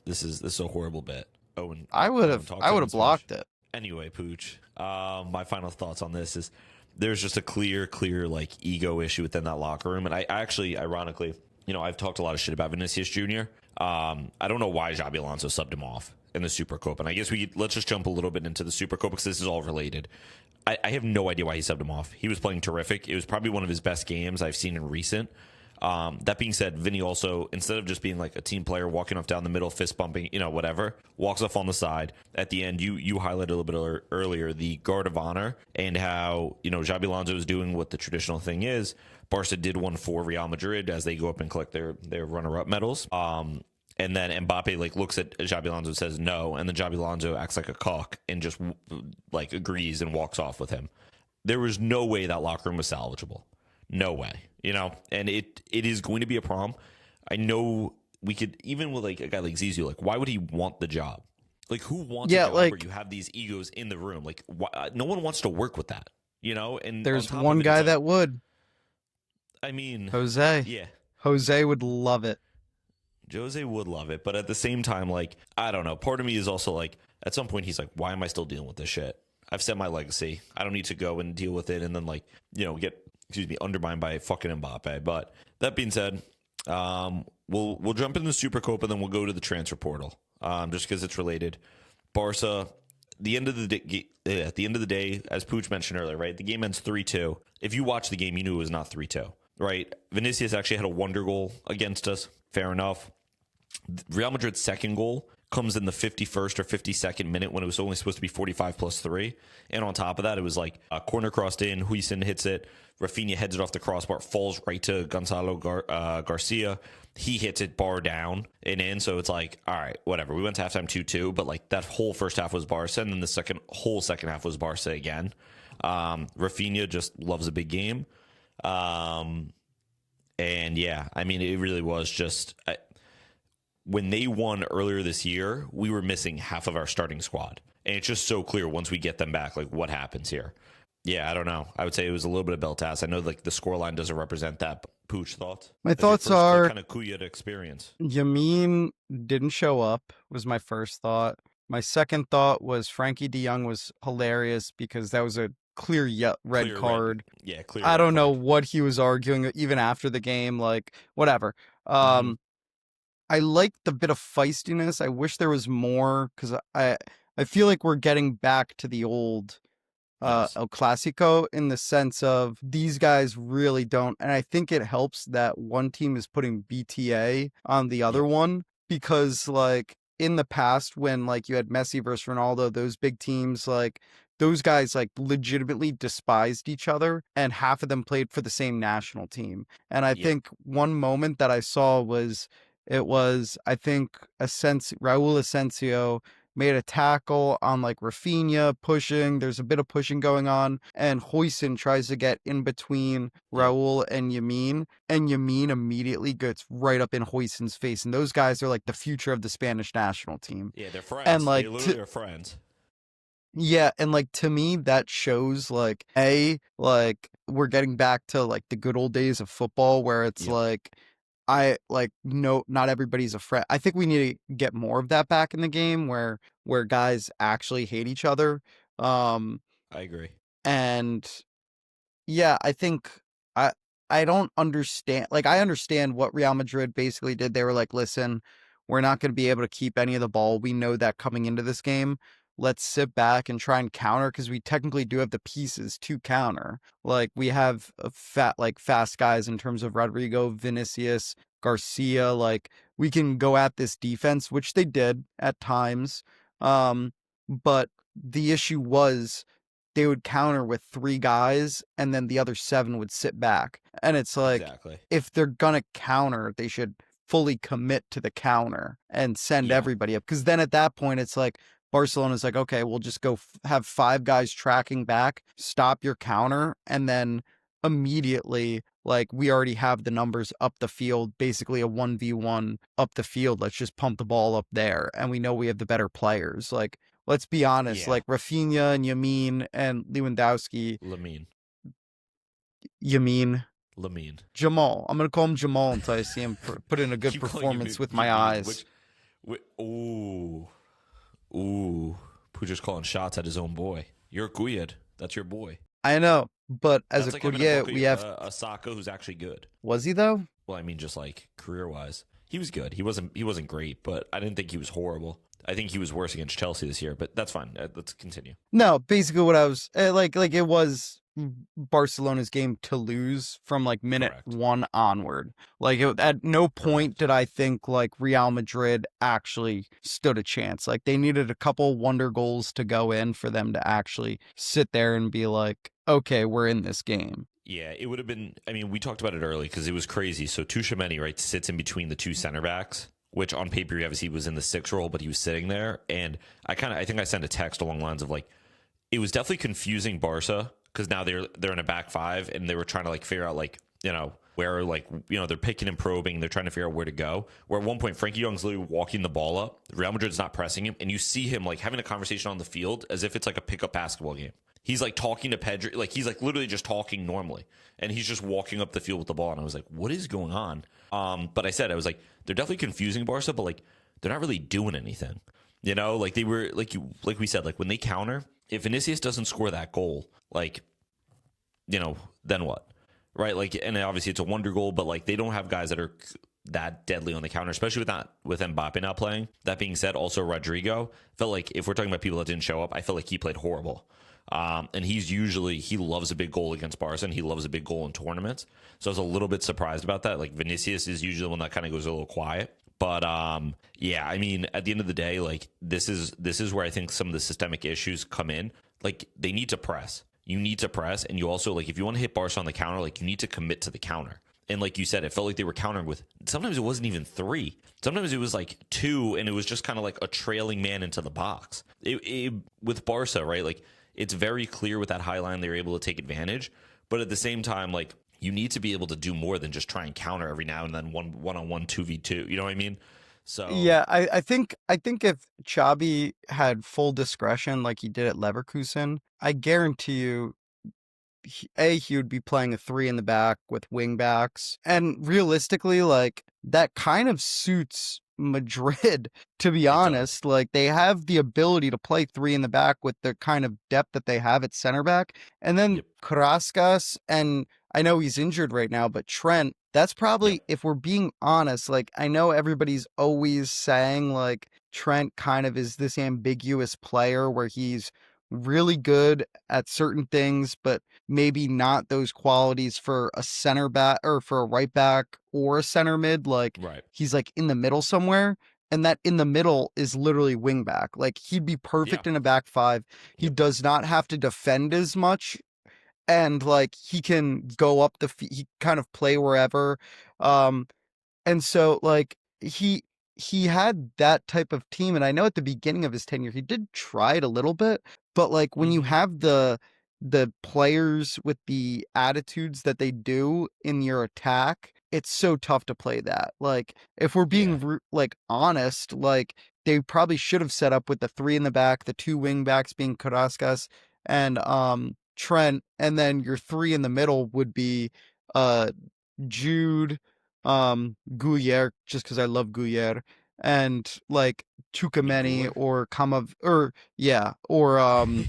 This is a horrible bit. Owen, I would have blocked it. Anyway, Pooch. My final thoughts on this is there's just a clear like ego issue within that locker room, and I actually, ironically, I've talked a lot of shit about Vinicius Jr. I don't know why Xabi Alonso subbed him off in the Supercopa. And I guess let's just jump a little bit into the Supercopa because this is all related. I have no idea why he subbed him off. He was playing terrific. It was probably one of his best games I've seen in recent. That being said, Vinny also, instead of just being like a team player walking off down the middle, fist bumping, whatever, walks off on the side. At the end, you highlighted a little bit earlier the guard of honor and how, Xabi Alonso is doing what the traditional thing is. Barca did one for Real Madrid as they go up and collect their runner-up medals. And then Mbappe looks at Xabi Alonso and says no, and then Xabi Alonso acts like a cock and just agrees and walks off with him. There was no way that locker room was salvageable. No way, and it is going to be a problem. I know we could, even with a guy like Zizou, why would he want the job? Who wants a job where you have these egos in the room? Why, no one wants to work with that, And there's one guy that would. I mean, Jose. Yeah, Jose would love it. Jose would love it, but at the same time, I don't know. Part of me is also at some point he's why am I still dealing with this shit? I've set my legacy. I don't need to go and deal with it and then get undermined by fucking Mbappe. But that being said, we'll jump into the Supercopa and then we'll go to the transfer portal. Just because it's related. Barca, at the end of the day, as Pooch mentioned earlier, right? The game ends 3-2. If you watch the game, you knew it was not 3-2, right? Vinicius actually had a wonder goal against us. Fair enough. Real Madrid's second goal comes in the 51st or 52nd minute when it was only supposed to be 45 plus 3. And on top of that, it was a corner crossed in. Huijsen hits it. Rafinha heads it off the crossbar, falls right to Gonzalo Garcia. He hits it bar down and in. So it's all right, whatever. We went to halftime 2-2, but that whole first half was Barca. And then the whole second half was Barca again. Rafinha just loves a big game. And yeah, I mean, it really was just when they won earlier this year, we were missing half of our starting squad. And it's just so clear once we get them back, what happens here. Yeah, I don't know. I would say it was a little bit of Beltas. I know the scoreline doesn't represent that. Pooch, thoughts? My thoughts are kind of Kuyat experience. Yamin didn't show up was my first thought. My second thought was Frankie de Jong was hilarious because that was a clear red card. Yeah, clear. I don't know what he was arguing even after the game, whatever. I like the bit of feistiness. I wish there was more because I feel like we're getting back to the old El Clasico in the sense of these guys really don't. And I think it helps that one team is putting BTA on the other one because in the past when you had Messi versus Ronaldo, those big teams, those guys legitimately despised each other and half of them played for the same national team. And I think one moment that I saw was I think Raul Asensio made a tackle on Rafinha pushing. There's a bit of pushing going on. And Huijsen tries to get in between Raul and Yamin. And Yamin immediately gets right up in Huijsen's face. And those guys are the future of the Spanish national team. Yeah, they're friends. And they literally are friends. Yeah, and to me that shows we're getting back to the good old days of football where it's no, not everybody's a friend. I think we need to get more of that back in the game where guys actually hate each other. I agree. And yeah, I think I don't understand. I understand what Real Madrid basically did. They were listen, we're not going to be able to keep any of the ball. We know that coming into this game. Let's sit back and try and counter because we technically do have the pieces to counter. We have fast guys in terms of Rodrigo, Vinicius, Garcia. We can go at this defense, which they did at times. But the issue was they would counter with 3 guys and then the other 7 would sit back. And it's exactly. If they're going to counter, they should fully commit to the counter and send everybody up. Because then at that point, it's Barcelona's okay, we'll just go have 5 guys tracking back, stop your counter, and then immediately, we already have the numbers up the field, basically a 1v1 up the field. Let's just pump the ball up there. And we know we have the better players. Let's be honest, Rafinha and Yamin and Lewandowski. Lamine. Jamal. I'm going to call him Jamal until I see him put in a good performance with my eyes. Ooh, Pooja's calling shots at his own boy. You're Guyad. That's your boy. I know, but as a Guyad, we have a Saka who's actually good. Was he though? Well, I mean, just like career-wise, he was good. He wasn't great, but I didn't think he was horrible. I think he was worse against Chelsea this year, but that's fine. Let's continue. No, basically what I was like it was Barcelona's game to lose from like minute Correct. 1 onward. Like at no point did I think like Real Madrid actually stood a chance. Like they needed a couple wonder goals to go in for them to actually sit there and be like, okay, we're in this game. Yeah, it would have been. I mean, we talked about it early because it was crazy. So Tchouaméni, right, sits in between the two center backs, which on paper, obviously, was in the 6 role, but he was sitting there. And I think I sent a text along the lines of like, it was definitely confusing Barca because now they're in a back 5 and they were trying to like figure out like, you know, where like, you know, they're picking and probing. They're trying to figure out where to go. Where at one point, Frankie Young's literally walking the ball up. Real Madrid's not pressing him. And you see him like having a conversation on the field as if it's like a pickup basketball game. He's like talking to Pedri, like he's like literally just talking normally, and he's just walking up the field with the ball. And I was like, "What is going on?" But I was like, they're definitely confusing Barca, but like they're not really doing anything, you know. Like they were like we said, like when they counter, if Vinicius doesn't score that goal, like, you know, then what, right? Like, and obviously it's a wonder goal, but like they don't have guys that are that deadly on the counter, especially with Mbappe not playing. That being said, also Rodrigo felt like if we're talking about people that didn't show up, I felt like he played horrible. And he loves a big goal against Barca, and he loves a big goal in tournaments. So I was a little bit surprised about that. Like Vinicius is usually the one that kind of goes a little quiet. But yeah, I mean, at the end of the day, like this is where I think some of the systemic issues come in. Like they need to press. You need to press, and you also like if you want to hit Barca on the counter, like you need to commit to the counter. And like you said, it felt like they were countering with sometimes it wasn't even 3. Sometimes it was like 2, and it was just kind of like a trailing man into the box. With Barca, right? Like it's very clear with that high line they were able to take advantage, but at the same time, like you need to be able to do more than just try and counter every now and then one-on-one 2v2. You know what I mean? So Yeah, I think if Xabi had full discretion like he did at Leverkusen, I guarantee you he would be playing a 3 in the back with wing backs. And realistically, like that kind of suits Madrid, to be honest. Like they have the ability to play 3 in the back with the kind of depth that they have at center back. And then Carrascas, and I know he's injured right now, but Trent, that's probably, if we're being honest, like I know everybody's always saying like Trent kind of is this ambiguous player where he's really good at certain things, but maybe not those qualities for a center back or for a right back or a center mid. Like right. he's like in the middle somewhere. And that in the middle is literally wing back. Like he'd be perfect in a back 5. He does not have to defend as much. And like he can go up he kind of play wherever. And so like he had that type of team. And I know at the beginning of his tenure, he did try it a little bit, but like when you have the players with the attitudes that they do in your attack, it's so tough to play that. Like if we're being like honest, like they probably should have set up with the 3 in the back, the 2 wing backs being Carrascas and Trent, and then your 3 in the middle would be Jude, Guyer, just because I love Guyer, and like Tchouaméni or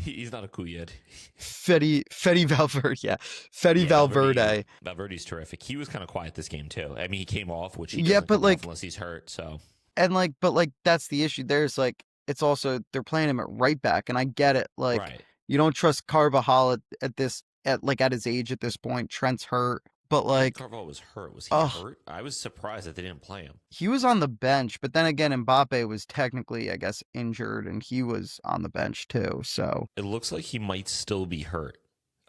he's not a coup yet. Fede Valverde, Valverde. Valverde's terrific. He was kind of quiet this game too. I mean, he came off, which he but come like off unless he's hurt. So but that's the issue. There's like it's also they're playing him at right back, and I get it. Like you don't trust Carvajal at his age at this point. Trent's hurt. But like Carvalho was hurt. Was he hurt? I was surprised that they didn't play him. He was on the bench, but then again, Mbappe was technically, I guess, injured, and he was on the bench too. So it looks like he might still be hurt.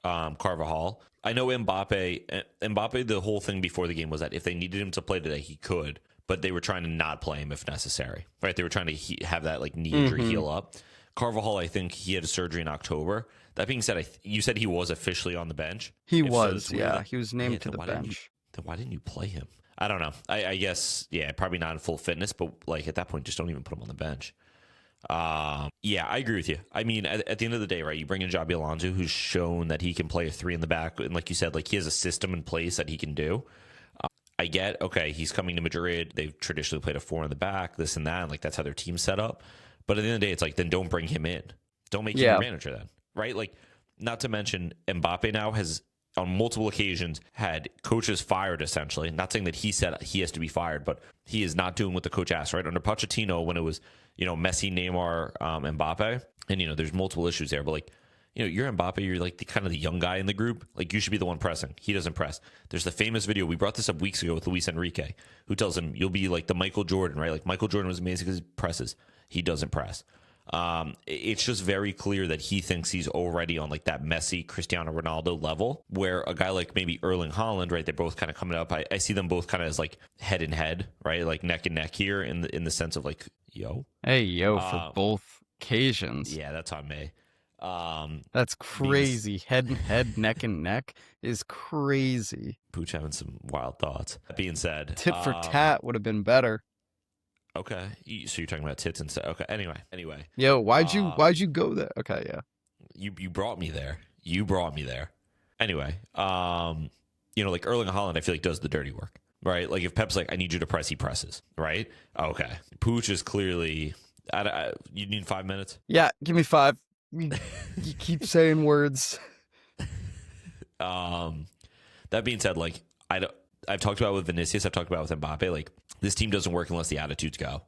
Carvajal. I know Mbappe. The whole thing before the game was that if they needed him to play today, he could, but they were trying to not play him if necessary. Right? They were trying to have that like knee injury heal up. Carvajal, I think he had a surgery in October. That being said, you said he was officially on the bench. He was named to the bench. Then why didn't you play him? I don't know. I guess, probably not in full fitness, but like at that point, just don't even put him on the bench. Yeah, I agree with you. I mean, at the end of the day, right, you bring in Xabi Alonso, who's shown that he can play a 3 in the back, and like you said, like he has a system in place that he can do. I get, okay, he's coming to Madrid. They've traditionally played a 4 in the back, this and that, and like that's how their team's set up. But at the end of the day, it's like, then don't bring him in. Don't make him your manager then, right? Like, not to mention, Mbappe now has on multiple occasions had coaches fired, essentially. Not saying that he said he has to be fired, but he is not doing what the coach asked, right? Under Pochettino, when it was, Messi, Neymar, Mbappe, and, there's multiple issues there, but like, you're Mbappe, you're like kind of the young guy in the group. Like, you should be the one pressing. He doesn't press. There's the famous video. We brought this up weeks ago with Luis Enrique, who tells him, you'll be like the Michael Jordan, right? Like, Michael Jordan was amazing because he presses. He doesn't press. It's just very clear that he thinks he's already on like that Messi, Cristiano Ronaldo level, where a guy like maybe Erling Haaland, right? They're both kind of coming up. I see them both kind of as like head and head, right? Like neck and neck here in the sense of like, yo. Hey, yo, for both occasions. Yeah, that's on me. That's crazy. Head and head, neck and neck is crazy. Pooch having some wild thoughts. That being said, Tit for tat would have been better. Okay, so you're talking about tits and stuff. Okay, anyway. Yo, why'd you go there? Okay, yeah. You brought me there. Anyway, like Erling Haaland, I feel like does the dirty work, right? Like if Pep's like, I need you to press, he presses, right? Okay, Pooch is clearly. You need 5 minutes. Yeah, give me 5. You keep saying words. That being said, like I've talked about with Vinicius, I've talked about with Mbappe, like this team doesn't work unless the attitudes go.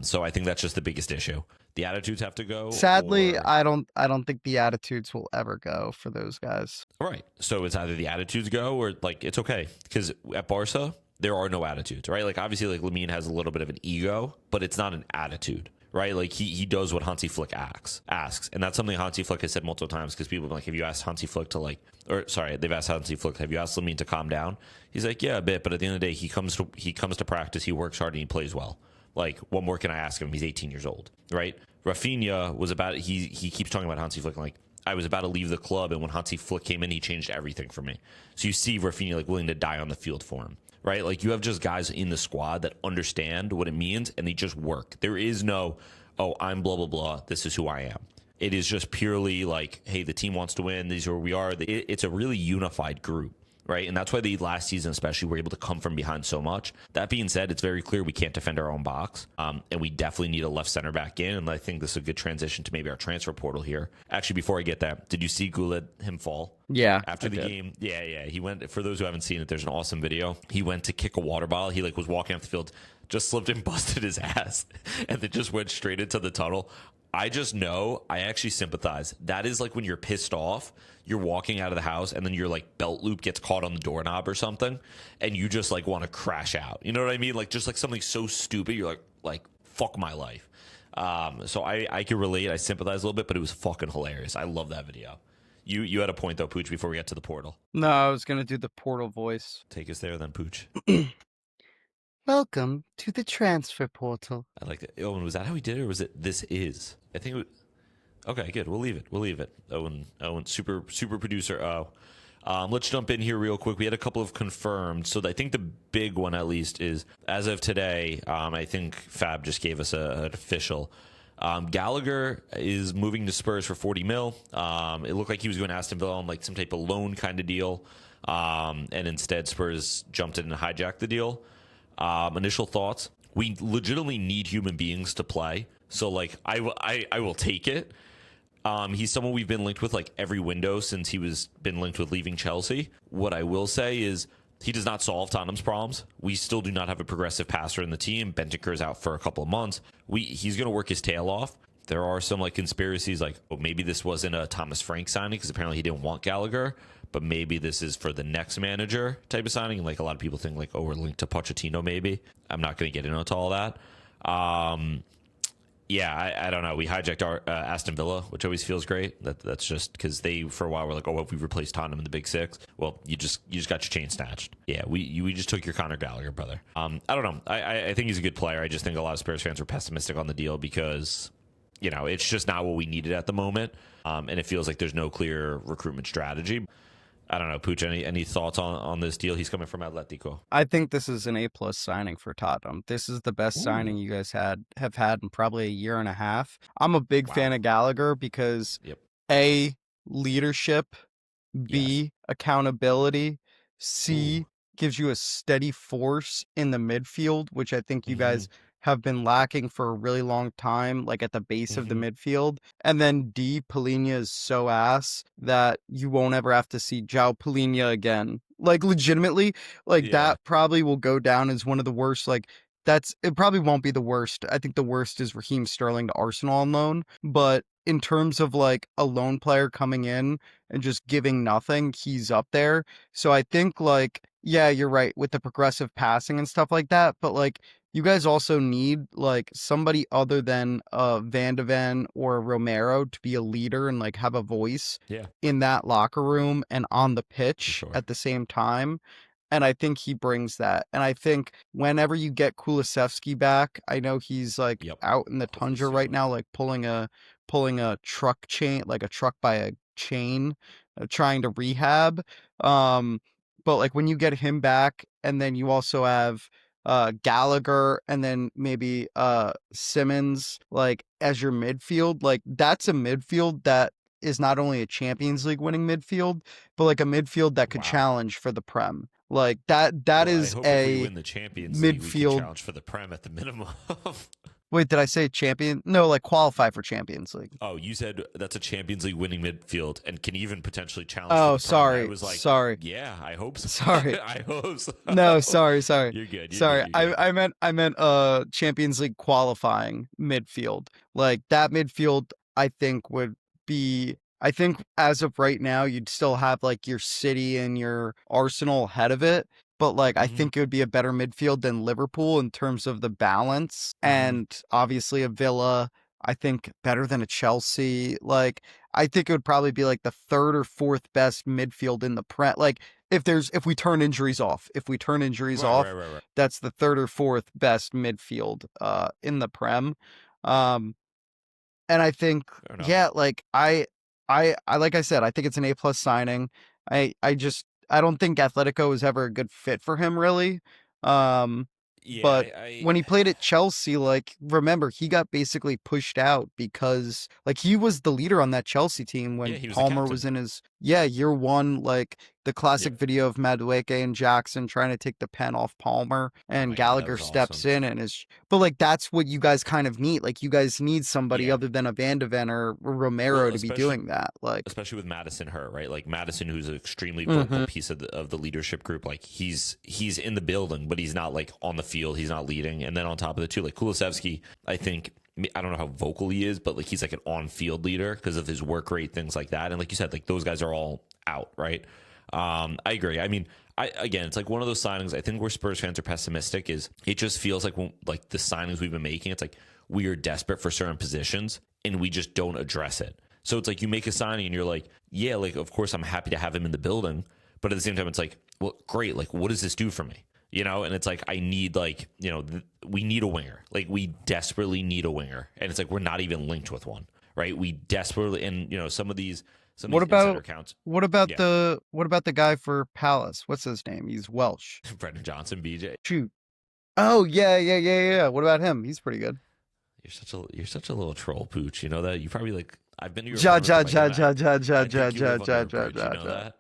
So I think that's just the biggest issue. The attitudes have to go. Sadly, I don't think the attitudes will ever go for those guys. Right. So it's either the attitudes go or like it's okay, because at Barca there are no attitudes, right? Like obviously like Lamine has a little bit of an ego, but it's not an attitude. Right, like he does what Hansi Flick asks, and that's something Hansi Flick has said multiple times. Because people have been like, have you asked Hansi Flick they've asked Hansi Flick, have you asked Lamine to calm down? He's like, yeah, a bit, but at the end of the day, he comes to practice, he works hard, and he plays well. Like, what more can I ask him? He's 18 years old, right? Rafinha was about he keeps talking about Hansi Flick, like I was about to leave the club, and when Hansi Flick came in, he changed everything for me. So you see Rafinha like willing to die on the field for him. Right, like you have just guys in the squad that understand what it means, and they just work. There is no, oh, I'm blah, blah, blah. This is who I am. It is just purely like, hey, the team wants to win. These are where we are. It's a really unified group, right? And that's why the last season especially were able to come from behind so much. That being said, it's very clear we can't defend our own box, and we definitely need a left center back in. And I think this is a good transition to maybe our transfer portal here. Actually, before I get that, did you see Guled him fall? Yeah. After the game? Yeah. He went, for those who haven't seen it, there's an awesome video. He went to kick a water bottle. He like was walking off the field, just slipped and busted his ass, and then just went straight into the tunnel. I just know, I actually sympathize. That is like when you're pissed off, you're walking out of the house, and then your like belt loop gets caught on the doorknob or something, and you just like want to crash out. You know what I mean? Like just like something so stupid, you're like fuck my life. So I can relate. I sympathize a little bit, but it was fucking hilarious. I love that video. You had a point though, Pooch, before we get to the portal. No, I was gonna do the portal voice. Take us there then, Pooch. Welcome to the transfer portal. I like that. Owen, was that how he did it, or was it this is? I think it was... Okay, good. We'll leave it. Owen, super producer. Let's jump in here real quick. We had a couple of confirmed. So I think the big one, at least, is as of today, I think Fab just gave us an official. Gallagher is moving to Spurs for 40 mil. It looked like he was going to Aston Villa on like some type of loan kind of deal. And instead, Spurs jumped in and hijacked the deal. Initial thoughts. We legitimately need human beings to play. So like I will take it. He's someone we've been linked with like every window since he was been linked with leaving Chelsea. What I will say is he does not solve Tottenham's problems. We still do not have a progressive passer in the team. Bentancur's out for a couple of months. He's going to work his tail off. There are some like conspiracies like, oh, maybe this wasn't a Thomas Frank signing because apparently he didn't want Gallagher, but maybe this is for the next manager type of signing. Like a lot of people think like, oh, we're linked to Pochettino maybe. I'm not going to get into all that. Yeah, I don't know. We hijacked our Aston Villa, which always feels great. That's just because they for a while were like, oh, if we replaced Tottenham in the Big Six, well, you just got your chain snatched. Yeah, we just took your Conor Gallagher, brother. I don't know. I think he's a good player. I just think a lot of Spurs fans were pessimistic on the deal because it's just not what we needed at the moment, and it feels like there's no clear recruitment strategy. I don't know, Pooch, any thoughts on this deal? He's coming from Atletico. I think this is an A+ signing for Tottenham. This is the best signing you guys have had in probably a year and a half. I'm a big fan of Gallagher because A, leadership, B, accountability, C, gives you a steady force in the midfield, which I think you guys have been lacking for a really long time, like at the base of the Mhm. midfield. And then D, Polina is so ass that you won't ever have to see João Polina again. Like legitimately, like Yeah. that probably will go down as one of the worst. Like it probably won't be the worst. I think the worst is Raheem Sterling to Arsenal on loan. But in terms of like a lone player coming in and just giving nothing, he's up there. So I think like, yeah, you're right with the progressive passing and stuff like that. But like you guys also need like somebody other than Van de Ven or Romero to be a leader and like have a voice Yeah. in that locker room and on the For pitch sure. at the same time. And I think he brings that. And I think whenever you get Kulusevski back, I know he's like Yep. out in the Hopefully tundra right soon. now, like pulling a truck chain, like a truck by a chain, trying to rehab. Um, but like when you get him back, and then you also have Gallagher and then maybe Simmons like as your midfield, like that's a midfield that is not only a Champions League winning midfield, but like a midfield that could Wow. challenge for the Prem. Like that Well, I is hope if we a win the Champions League, we can midfield. challenge for the Prem at the minimum. Wait, did I say champion? No, like qualify for Champions League. Oh, you said that's a Champions League winning midfield and can even potentially challenge for Oh, the Prem. I sorry. was like, Sorry. yeah, I hope so. Sorry. I hope so. No, sorry. You're good. You're Sorry. good. You're good. I meant Champions League qualifying midfield. Like that midfield I think would be I think as of right now you'd still have like your City and your Arsenal ahead of it, but like I Mhm. think it would be a better midfield than Liverpool in terms of the balance Mhm. and obviously a Villa I think better than a Chelsea. Like I think it would probably be like the third or fourth best midfield in the Like if we turn injuries off, Right. Right. Right. Right. that's the third or fourth best midfield in the Prem. Um and I think Fair enough. yeah, like I like I said, I think it's an A+ signing. I don't think Atletico was ever a good fit for him really. Um Yeah. but when he played at Chelsea, like remember he got basically pushed out because like he was the leader on that Chelsea team Yeah. when He was the Palmer captain. was in his year one, like the Yep. classic video of Madueke and Jackson trying to take the pen off Palmer Oh and my God, that Gallagher was steps awesome. in and is but like that's what you guys kind of need. Like you guys need somebody Yeah. other than a Van de Ven or Well, Romero to be especially doing that. Like especially with Madison hurt, right? Like Madison, who's an extremely vocal mhm. piece of the leadership group. Like he's in the building, but he's not like on the field. He's not leading. And then on top of the two, like Kulusevski, I think I don't know how vocal he is, but like he's like an on field leader because of his work rate, things like that. And like you said, like those guys are all out, right? I agree. I mean, again, it's like one of those signings. I think where Spurs fans are pessimistic is it just feels like like the signings we've been making. It's like we are desperate for certain positions and we just don't address it. So it's like you make a signing and you're like, yeah, like of course I'm happy to have him in the building, but at the same time it's like, well, great, like what does this do for me? You know, and it's like I need like we need a winger, like we desperately need a winger, and it's like we're not even linked with one, right? We desperately and some of What these insider about accounts, yeah, what about the guy for Palace? What's his name? He's Welsh. Brendan Johnson, BJ, Shoot. Oh yeah. What about him? He's pretty good. you're such a little troll pooch. You know that you probably like I've been to your Ja apartment ja for ja like ja ja ja I ja think you ja live under ja a ja bridge. You ja know ja. that.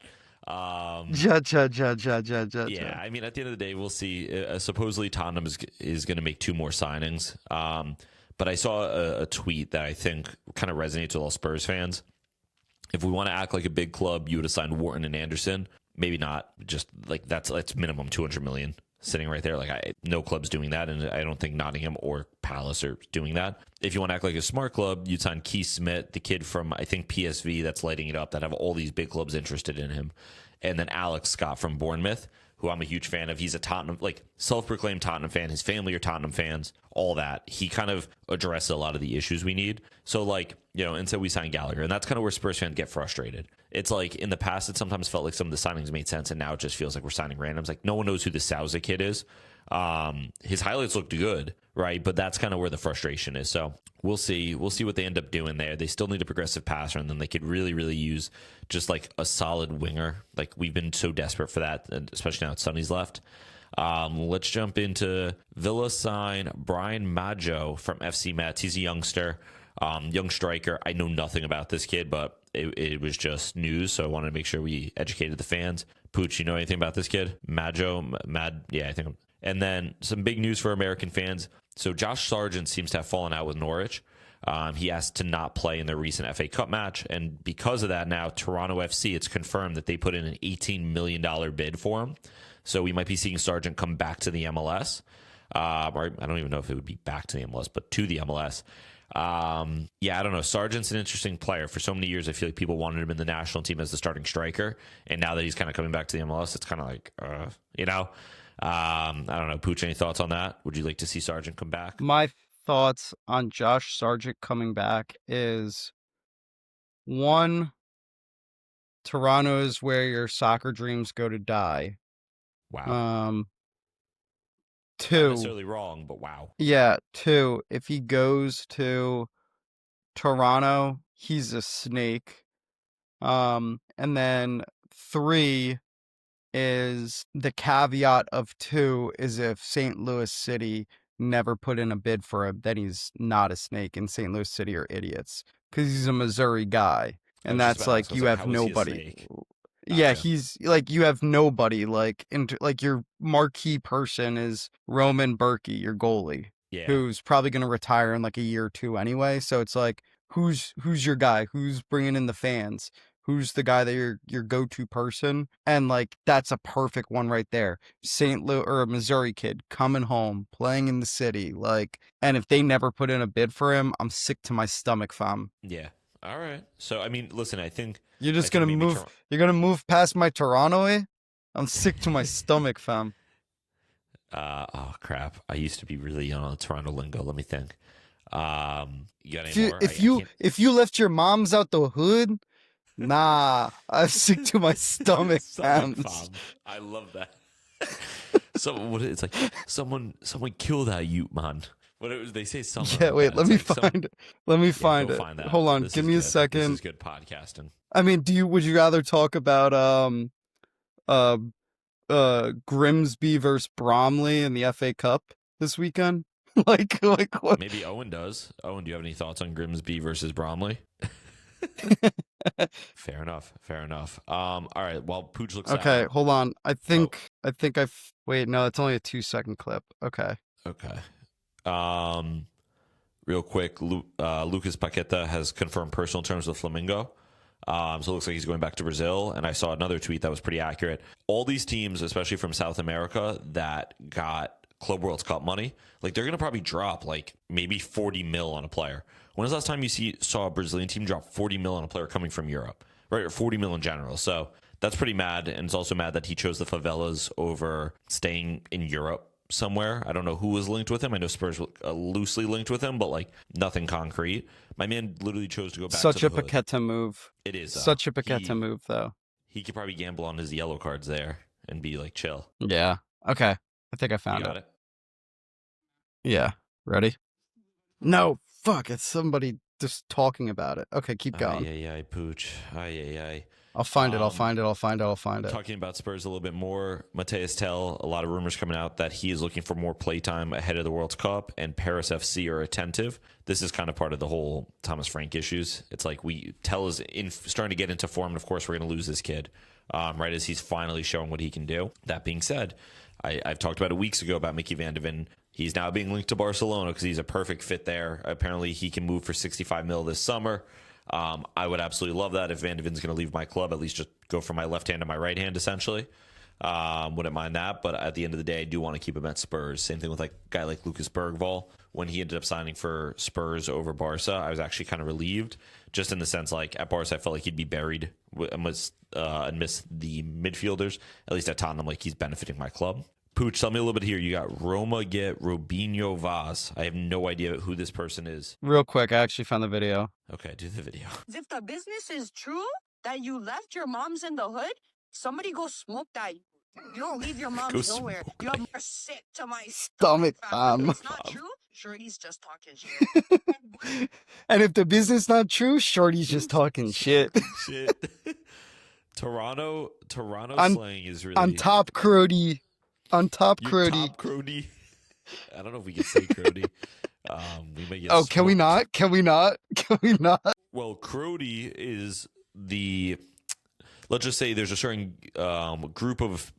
Ja ja ja ja ja ja Yeah, ja. I mean, at the end of the day, we'll see. Supposedly, Tottenham is going to make two more signings. But I saw a tweet that I think kind of resonates with all Spurs fans. If we want to act like a big club, you would have signed Wharton and Anderson. Maybe not. Just like that's minimum 200 million sitting right there. Like no club's doing that, and I don't think Nottingham or Palace are doing that. If you want to act like a smart club, you'd sign Keith Smith, the kid from I think PSV that's lighting it up, that have all these big clubs interested in him, and then Alex Scott from Bournemouth, who I'm a huge fan of. He's a Tottenham, like self-proclaimed Tottenham fan. His family are Tottenham fans, all that. He kind of addresses a lot of the issues we need. So like, instead we sign Gallagher. And that's kind of where Spurs fans get frustrated. It's like in the past, it sometimes felt like some of the signings made sense. And now it just feels like we're signing randoms. Like no one knows who the Sousa kid is. His highlights looked good, right? But that's kind of where the frustration is. So we'll see. We'll see what they end up doing there. They still need a progressive passer, and then they could really, really use just like a solid winger. Like we've been so desperate for that, and especially now that Sonny's left. Let's jump into Villa sign Brian Maggio from FC Metz. He's a youngster, young striker. I know nothing about this kid, but it was just news, so I wanted to make sure we educated the fans. Pooch, you know anything about this kid? Maggio, yeah, I think. And then some big news for American fans. So Josh Sargent seems to have fallen out with Norwich. He asked to not play in their recent FA Cup match. And because of that, now Toronto FC, it's confirmed that they put in an $18 million bid for him. So we might be seeing Sargent come back to the MLS. Or I don't even know if it would be back to the MLS, but to the MLS. Yeah, I don't know. Sargent's an interesting player. For so many years, I feel like people wanted him in the national team as the starting striker. And now that he's kind of coming back to the MLS, it's kind of like, you know. I don't know. Pooch, any thoughts on that? Would you like to see Sargent come back? My thoughts on Josh Sargent coming back is, one, Toronto is where your soccer dreams go to die. Wow. Not Two, necessarily wrong, but wow. yeah, two, if he goes to Toronto, he's a snake. And then three is the caveat of two is if St. Louis City never put in a bid for him, then he's not a snake, and St. Louis City are idiots because he's a Missouri guy. And that's like, you have nobody. Yeah, Gotcha. he's like, you have nobody. Like, like your marquee person is Roman Berkey, your goalie, Yeah. who's probably going to retire in like a year or two anyway. So it's like, who's your guy? Who's bringing in the fans? Who's the guy that your go-to person? And like, that's a perfect one right there. St. Louis, or a Missouri kid coming home, playing in the city. Like, and if they never put in a bid for him, I'm sick to my stomach, fam. Yeah. All right. So, I mean, listen, I think You're just I gonna think maybe move. You're gonna move past my Toronto, eh? I'm sick to my stomach, fam. Oh crap! I used to be really young on the Toronto lingo. Let me think. You got If any you more? if you left your moms out the hood, nah, I'm sick to my stomach, fam. I love that. It's like someone killed that Ute, man. What it was, they say something. Yeah, like wait, that. let It's me like find it. Let me find go it. find that. Hold on, This give is me a good. This second. is good podcasting. I mean, would you rather talk about uh Grimsby versus Bromley in the FA Cup this weekend? like what? Maybe Owen does. Owen, do you have any thoughts on Grimsby versus Bromley? Fair enough. All right. While Pooch looks Okay, out. hold on. I think wait, no, it's only a 2-second clip. Okay. Okay. Real quick, Lucas Paqueta has confirmed personal terms with Flamengo. So it looks like he's going back to Brazil. And I saw another tweet that was pretty accurate. All these teams, especially from South America, that got Club World Cup money, like they're going to probably drop like maybe 40 mil on a player. When was the last time you saw a Brazilian team drop 40 mil on a player coming from Europe, right? Or 40 mil in general. So that's pretty mad. And it's also mad that he chose the favelas over staying in Europe somewhere. I don't know who was linked with him. I know Spurs were loosely linked with him, but like nothing concrete. My man literally chose to go back Such to a the hood. Paqueta move. It is. Such a Paqueta move, though. He could probably gamble on his yellow cards there and be like chill. Yeah. Okay. I think I found You got it. it? Yeah. Ready? No. Fuck. It's somebody just talking about it. Okay, keep going. Ay, Pooch. Ay. I'll find it. I'll find it. Talking about Spurs a little bit more, Mateus Tell, a lot of rumors coming out that he is looking for more playtime ahead of the World Cup, and Paris FC are attentive. This is kind of part of the whole Thomas Frank issues. It's like Tell is starting to get into form, and of course we're going to lose this kid right as he's finally showing what he can do. That being said, I've talked about it weeks ago about Mickey Van de Ven. He's now being linked to Barcelona because he's a perfect fit there. Apparently he can move for 65 mil this summer. I would absolutely love that if Van de Ven's going to leave my club, at least just go from my left hand to my right hand, essentially. Wouldn't mind that. But at the end of the day, I do want to keep him at Spurs. Same thing with like a guy like Lucas Bergvall. When he ended up signing for Spurs over Barca, I was actually kind of relieved, just in the sense like at Barca, I felt like he'd be buried and miss the midfielders. At least at Tottenham, like he's benefiting my club. Pooch, tell me a little bit here. You got Roma get Robinho Vaz. I have no idea who this person is. Real quick, I actually found the video. Okay, do the video. If the business is true that you left your moms in the hood, somebody go smoke that. You don't leave your moms Go nowhere. smoke You have more sick to my Stomach, fam. fam. If it's not true, sure, he's just talking shit. And if the business not true, Shorty's just talking shit. Shit. Toronto On- slang is really On top Crody. You're Top Crody. Crody. I don't know if we can say Crody. We may get Oh, can we smoked. not? Can we not? Can we not? Well, Crody is let's just say there's a certain group of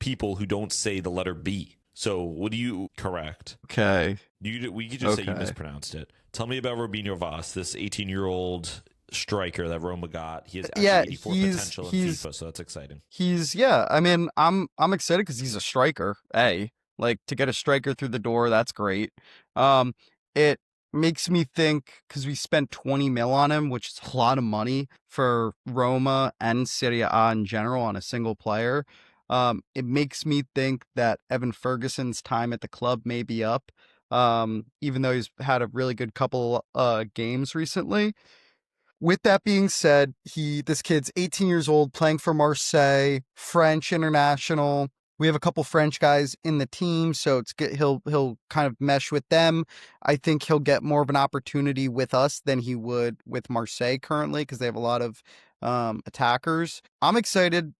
people who don't say the letter B. So what do you correct? Okay. We could just say you Okay. mispronounced it. Tell me about Robinho Vaz, this 18-year-old striker that Roma got. He has actually Yeah, 84 potential in FIFA, so that's exciting. I mean, I'm excited because he's a striker. Like to get a striker through the door, that's great. It makes me think because we spent 20 mil on him, which is a lot of money for Roma and Serie A in general on a single player. It makes me think that Evan Ferguson's time at the club may be up. Even though he's had a really good couple games recently. With that being said, this kid's 18 years old, playing for Marseille, French international. We have a couple French guys in the team, so it's good. He'll kind of mesh with them. I think he'll get more of an opportunity with us than he would with Marseille currently because they have a lot of attackers. I'm excited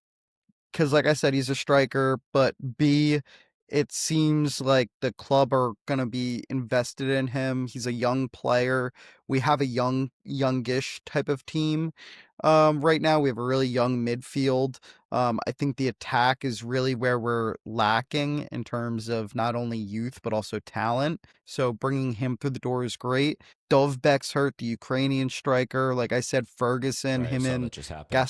because, like I said, he's a striker, but B, it seems like the club are going to be invested in him. He's a young player. We have a youngish type of team. Right now, we have a really young midfield. I think the attack is really where we're lacking in terms of not only youth, but also talent. So bringing him through the door is great. Dovbek's hurt, the Ukrainian striker. Like I said, Ferguson, Right, I him saw and that just happened. him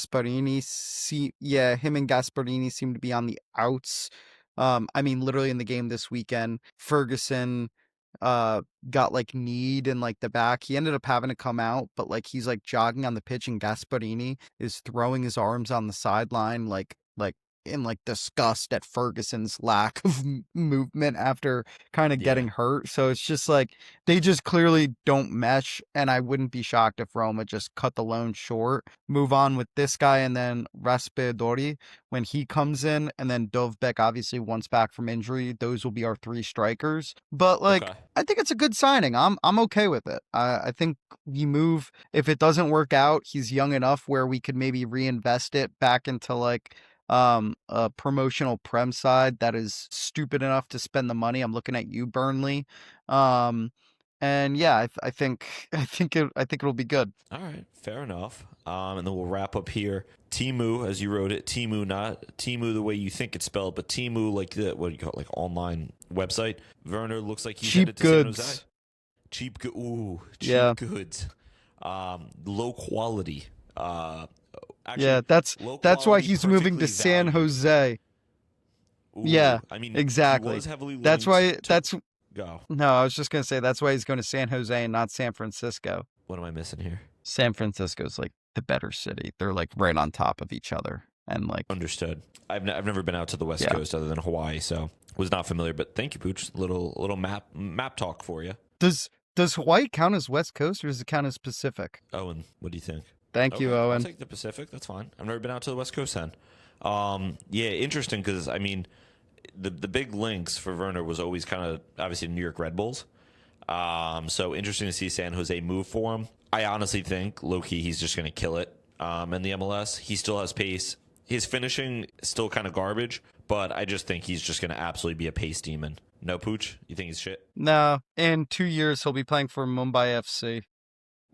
and Gasparini seem to be on the outs. I mean, literally in the game this weekend, Ferguson got like kneed in like the back. He ended up having to come out, but like he's like jogging on the pitch and Gasparini is throwing his arms on the sideline like in like disgust at Ferguson's lack of movement after kind of getting hurt. So it's just like they just clearly don't mesh, and I wouldn't be shocked if Roma just cut the loan short, move on with this guy, and then Raspadori when he comes in, and then Dovbek obviously once back from injury. Those will be our three strikers. But like Okay. I think it's a good signing. I'm okay with it. I think we move if it doesn't work out, he's young enough where we could maybe reinvest it back into like a promotional prem side that is stupid enough to spend the money. I'm looking at you, Burnley. And yeah, I think it'll be good. All right, fair enough. And then we'll wrap up here. Timu, as you wrote it, Timu, not Timu the way you think it's spelled, but Timu like the what do you call it, like online website. Werner looks like he's headed Cheap to San goods. Jose. Cheap Yeah. goods. Low quality. Actually, Yeah, that's low why quality, he's moving to perfectly San valued. Jose. Ooh, Yeah, I mean, exactly. He was heavily That's linked why to- that's go. no, I was just gonna say that's why he's going to San Jose and not San Francisco. What am I missing here? San Francisco's like the better city. They're like right on top of each other, and like Understood. I've never been out to the West Yeah. Coast other than Hawaii, so was not familiar. But thank you, Pooch. Little map talk for you. does Hawaii count as West Coast or does it count as Pacific? Owen, what do you think? Thank you, Okay, I'll Owen. take the Pacific. That's fine. I've never been out to the West Coast then. Yeah, interesting because I mean, the big links for Werner was always kind of obviously New York Red Bulls. So interesting to see San Jose move for him. I honestly think low-key he's just going to kill it in the MLS. He still has pace. His finishing is still kind of garbage, but I just think he's just going to absolutely be a pace demon. No, Pooch? You think he's shit? No, in 2 years he'll be playing for Mumbai FC.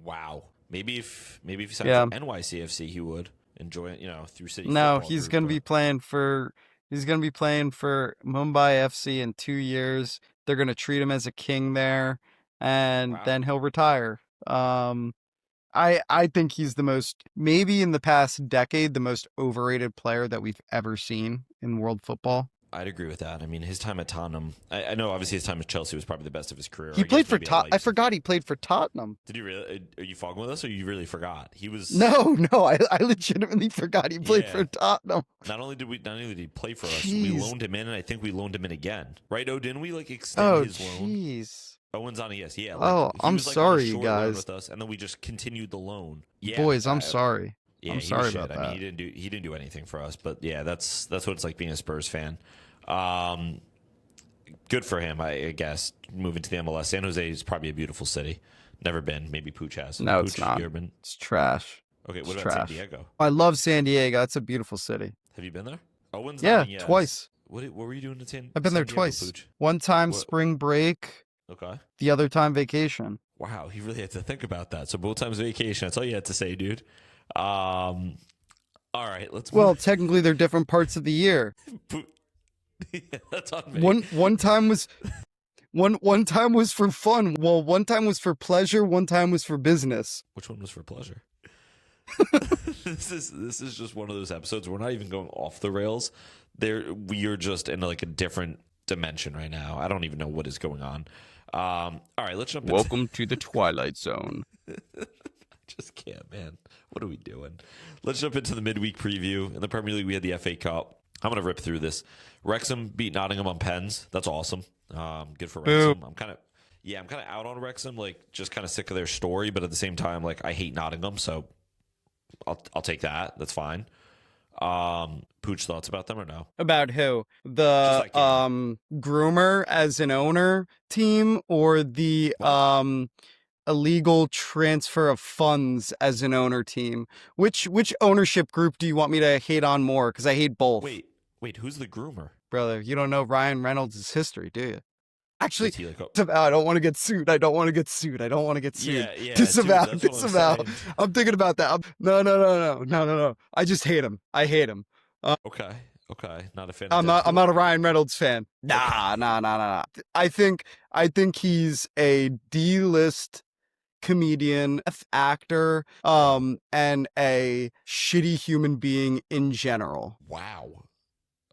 Wow. Maybe if he signed Yeah. for NYCFC, he would enjoy it. Through City. No, Football he's Group, gonna but- be playing for Mumbai FC in 2 years. They're gonna treat him as a king there, and Wow. then he'll retire. I think he's the most, maybe in the past decade, the most overrated player that we've ever seen in world football. I'd agree with that. I mean, his time at Tottenham, I know obviously his time at Chelsea was probably the best of his career. He I guess played for maybe Tot. I Leipzig. forgot he played for Tottenham. Did you really? Are you fogging with us, or you really forgot? He was. No, I legitimately forgot he played for Yeah. Tottenham. Not only did he play for us, Jeez. we loaned him in, and I think we loaned him in again. Right? Oh, didn't we like extend Oh, his loan? jeez. Owen's on a yes. Yeah. Oh, he I'm was, like, on a sorry, you short loan guys. With us, and then we just continued the loan. Yeah, Boys, I'm I- sorry. Yeah, I'm he sorry was shit. about I mean, that. he didn't do anything for us, but yeah, that's what it's like being a Spurs fan. Good for him, I guess. Moving to the MLS, San Jose is probably a beautiful city. Never been. Maybe Pooch has. No, Pooch, it's not. you ever been? It's trash. Okay, what It's about trash. San Diego? I love San Diego. It's a beautiful city. Have you been there? Owen's Yeah, nodding yes. twice. What were you doing in I've been there San Diego, twice. Pooch? One time What- spring break, Okay. the other time vacation. Wow, he really had to think about that. So both times vacation. That's all you had to say, dude. All right, let's. Well, technically they're different parts of the year. Poo- Yeah, that's on me. One time was one time was for fun. Well, one time was for pleasure. One time was for business. Which one was for pleasure? This is just one of those episodes. We're not even going off the rails. We're just in like a different dimension right now. I don't even know what is going on. All right, let's jump. Welcome to the Twilight Zone. Just can't, man. What are we doing? Let's jump into the midweek preview. In the Premier League, we had the FA Cup. I'm going to rip through this. Wrexham beat Nottingham on pens. That's awesome. Good for Wrexham. I'm kind of out on Wrexham. Like, just kind of sick of their story, but at the same time, like, I hate Nottingham, so I'll take that. That's fine. Pooch, thoughts about them or no? About who? The groomer as an owner team, or the illegal transfer of funds as an owner team? Which ownership group do you want me to hate on more? Because I hate both. Wait, who's the groomer? Brother, you don't know Ryan Reynolds' history, do you? Actually, Is he like, I don't want to get sued. I don't want to get sued. yeah, Disavow. dude, that's what I'm saying. I'm thinking about that. No. I just hate him. I hate him. Okay. Not a fan. I'm not a Ryan Reynolds fan. Nah. I think he's a D-list comedian, actor, and a shitty human being in general. Wow.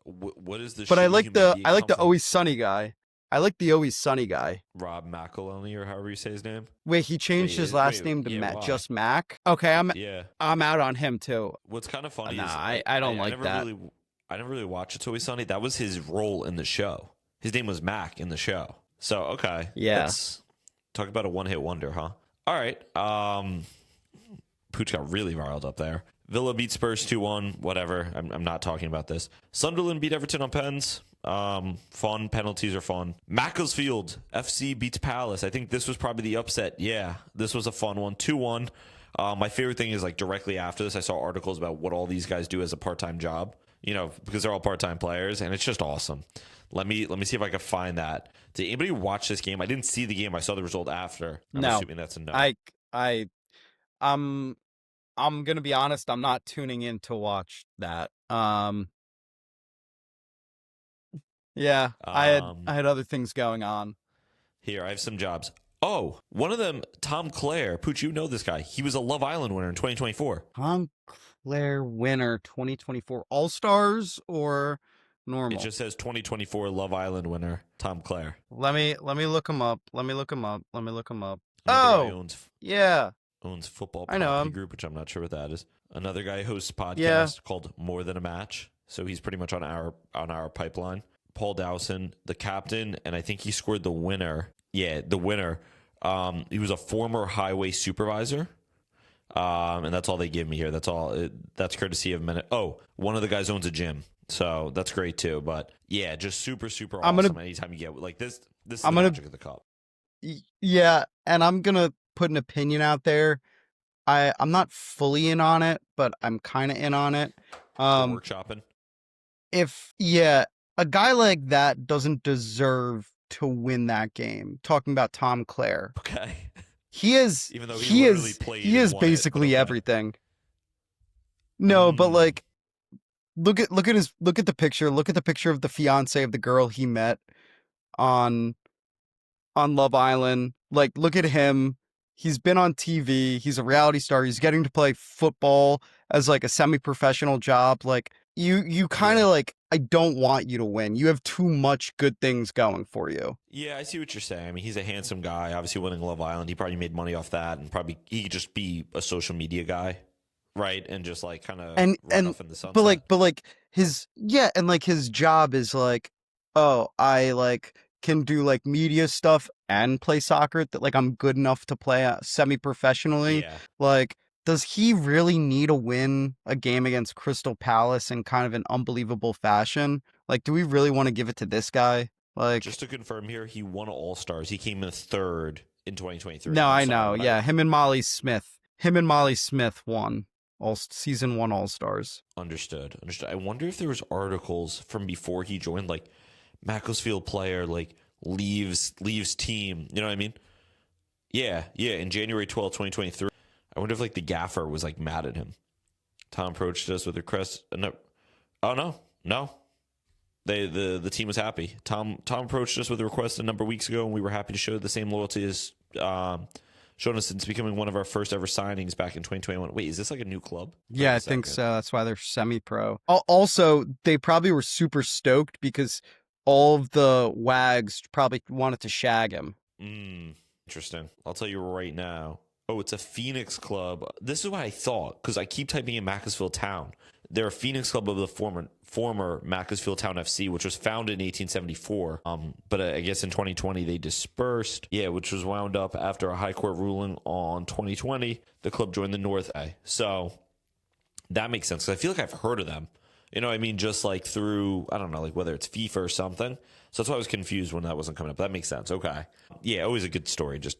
What is this? But I like the Always Sunny guy. I like the Always Sunny guy. Rob McElhenney, or however you say his name. Wait, he changed his last name to just Mac? Okay, I'm out on him too. What's kind of funny is I don't like that. I never really watched It's Always Sunny. That was his role in the show. His name was Mac in the show. So, okay. Yeah. Let's talk about a one-hit wonder, huh? All right. Pooch got really riled up there. Villa beat Spurs 2-1. Whatever. I'm not talking about this. Sunderland beat Everton on pens. Fun. Penalties are fun. Macclesfield FC beats Palace. I think this was probably the upset. Yeah, this was a fun one. 2-1. My favorite thing is, like, directly after this, I saw articles about what all these guys do as a part-time job, you know, because they're all part-time players, and it's just awesome. Let me see if I can find that. Did anybody watch this game? I didn't see the game. I saw the result after. I'm assuming that's a no. I'm gonna be honest, I'm not tuning in to watch that. Yeah, I had other things going on. Here, I have some jobs. Oh, one of them, Tom Clare. Pooch, you know this guy. He was a Love Island winner in 2024. Tom Clare winner 2024 All-Stars or normal? It just says 2024 Love Island winner, Tom Clare. Let me look him up. Another guy owns Football I know Poppy him. Group, which I'm not sure what that is. Another guy hosts a podcast called More Than a Match. So he's pretty much on our pipeline. Paul Dowson, the captain, and I think he scored the winner. Yeah, the winner. He was a former highway supervisor. And that's all they give me here. That's all. That's courtesy of minute. Oh, one of the guys owns a gym. So that's great too. But yeah, just super awesome. Anytime you get like this is the magic of the cup. Yeah, and I'm gonna put an opinion out there. I'm not fully in on it, but I'm kind of in on it. Workshopping. A guy like that doesn't deserve to win that game. Talking about Tom Clare. Okay. He is, even though he is basically everything. No, but like, look at the picture. Look at the picture of the fiance of the girl he met on Love Island. Like, look at him. He's been on TV. He's a reality star. He's getting to play football as like a semi-professional job. Like, you kind of like, I don't want you to win. You have too much good things going for you. Yeah, I see what you're saying. I mean, he's a handsome guy. Obviously, winning Love Island, he probably made money off that, and probably he could just be a social media guy, right? And just like kind of run off in the sunset. But like his job is like, oh, I like can do like media stuff and play soccer. That like I'm good enough to play semi-professionally. Yeah. Like, does he really need to win a game against Crystal Palace in kind of an unbelievable fashion? Like, do we really want to give it to this guy? Like, just to confirm here, he won All-Stars. He came in third in 2023. No, I know. Yeah, him and Molly Smith won season 1 All-Stars. Understood. I wonder if there was articles from before he joined, like Macclesfield player like leaves team. You know what I mean? Yeah. In January 12th, 2023. I wonder if like the gaffer was like mad at him. Tom approached us with a request. No. Oh no. The team was happy. Tom approached us with a request a number of weeks ago, and we were happy to show the same loyalty as shown us since becoming one of our first ever signings back in 2021. Wait, is this like a new club? Yeah, I think so. That's why they're semi-pro. Also, they probably were super stoked because all of the wags probably wanted to shag him. Interesting. I'll tell you right now. Oh, it's a Phoenix club. This is what I thought, because I keep typing in Macclesfield Town. They're a Phoenix club of the former Macclesfield Town FC, which was founded in 1874. But I guess in 2020 they dispersed. Yeah, which was wound up after a high court ruling on 2020. The club joined the North A. So that makes sense, because I feel like I've heard of them. You know what I mean? Just like through, I don't know, like whether it's FIFA or something. So that's why I was confused when that wasn't coming up. That makes sense. Okay. Yeah, always a good story. Just,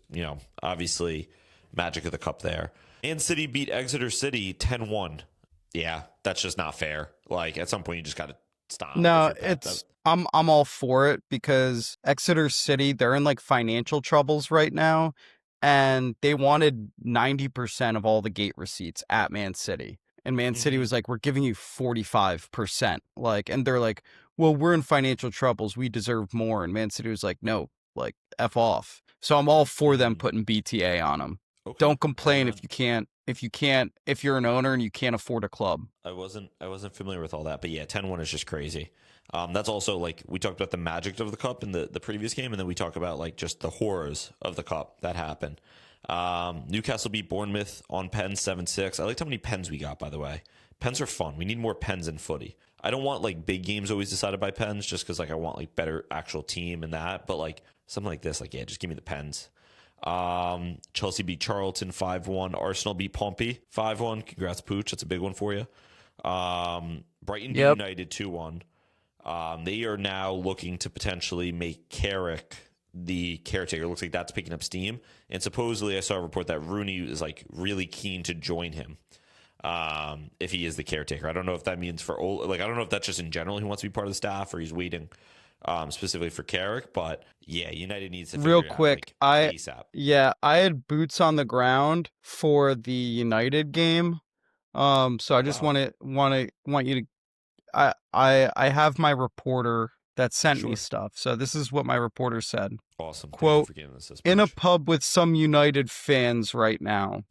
obviously magic of the cup there. Man City beat Exeter City 10-1. Yeah, that's just not fair. Like, at some point, you just got to stop. No, I'm all for it, because Exeter City, they're in like financial troubles right now, and they wanted 90% of all the gate receipts at Man City. And Man City was like, we're giving you 45%. Like, and they're like, well, we're in financial troubles, we deserve more. And Man City was like, no, like, F off. So I'm all for them putting BTA on them. Okay. Don't complain if you're an owner and you can't afford a club. I wasn't familiar with all that, but yeah, 10-1 is just crazy. That's also, like, we talked about the magic of the cup in the previous game, and then we talk about like just the horrors of the cup that happened. Newcastle beat Bournemouth on pens 7-6. I liked how many pens we got, by the way. Pens are fun. We need more pens in footy. I don't want like big games always decided by pens, just because like I want like better actual team and that. But like something like this, like, yeah, just give me the pens. Chelsea beat Charlton 5-1. Arsenal beat Pompey 5-1. Congrats, Pooch. That's a big one for you. Brighton beat United 2-1. They are now looking to potentially make Carrick the caretaker. It looks like that's picking up steam. And supposedly I saw a report that Rooney is like really keen to join him if he is the caretaker. I don't know if that means I don't know if that's just in general he wants to be part of the staff, or he's waiting specifically for Carrick. But yeah, United needs to real quick. ASAP. I had boots on the ground for the United game. So I just want you to. I have my reporter that sent me stuff. So this is what my reporter said. Awesome. Quote, in a pub with some United fans right now.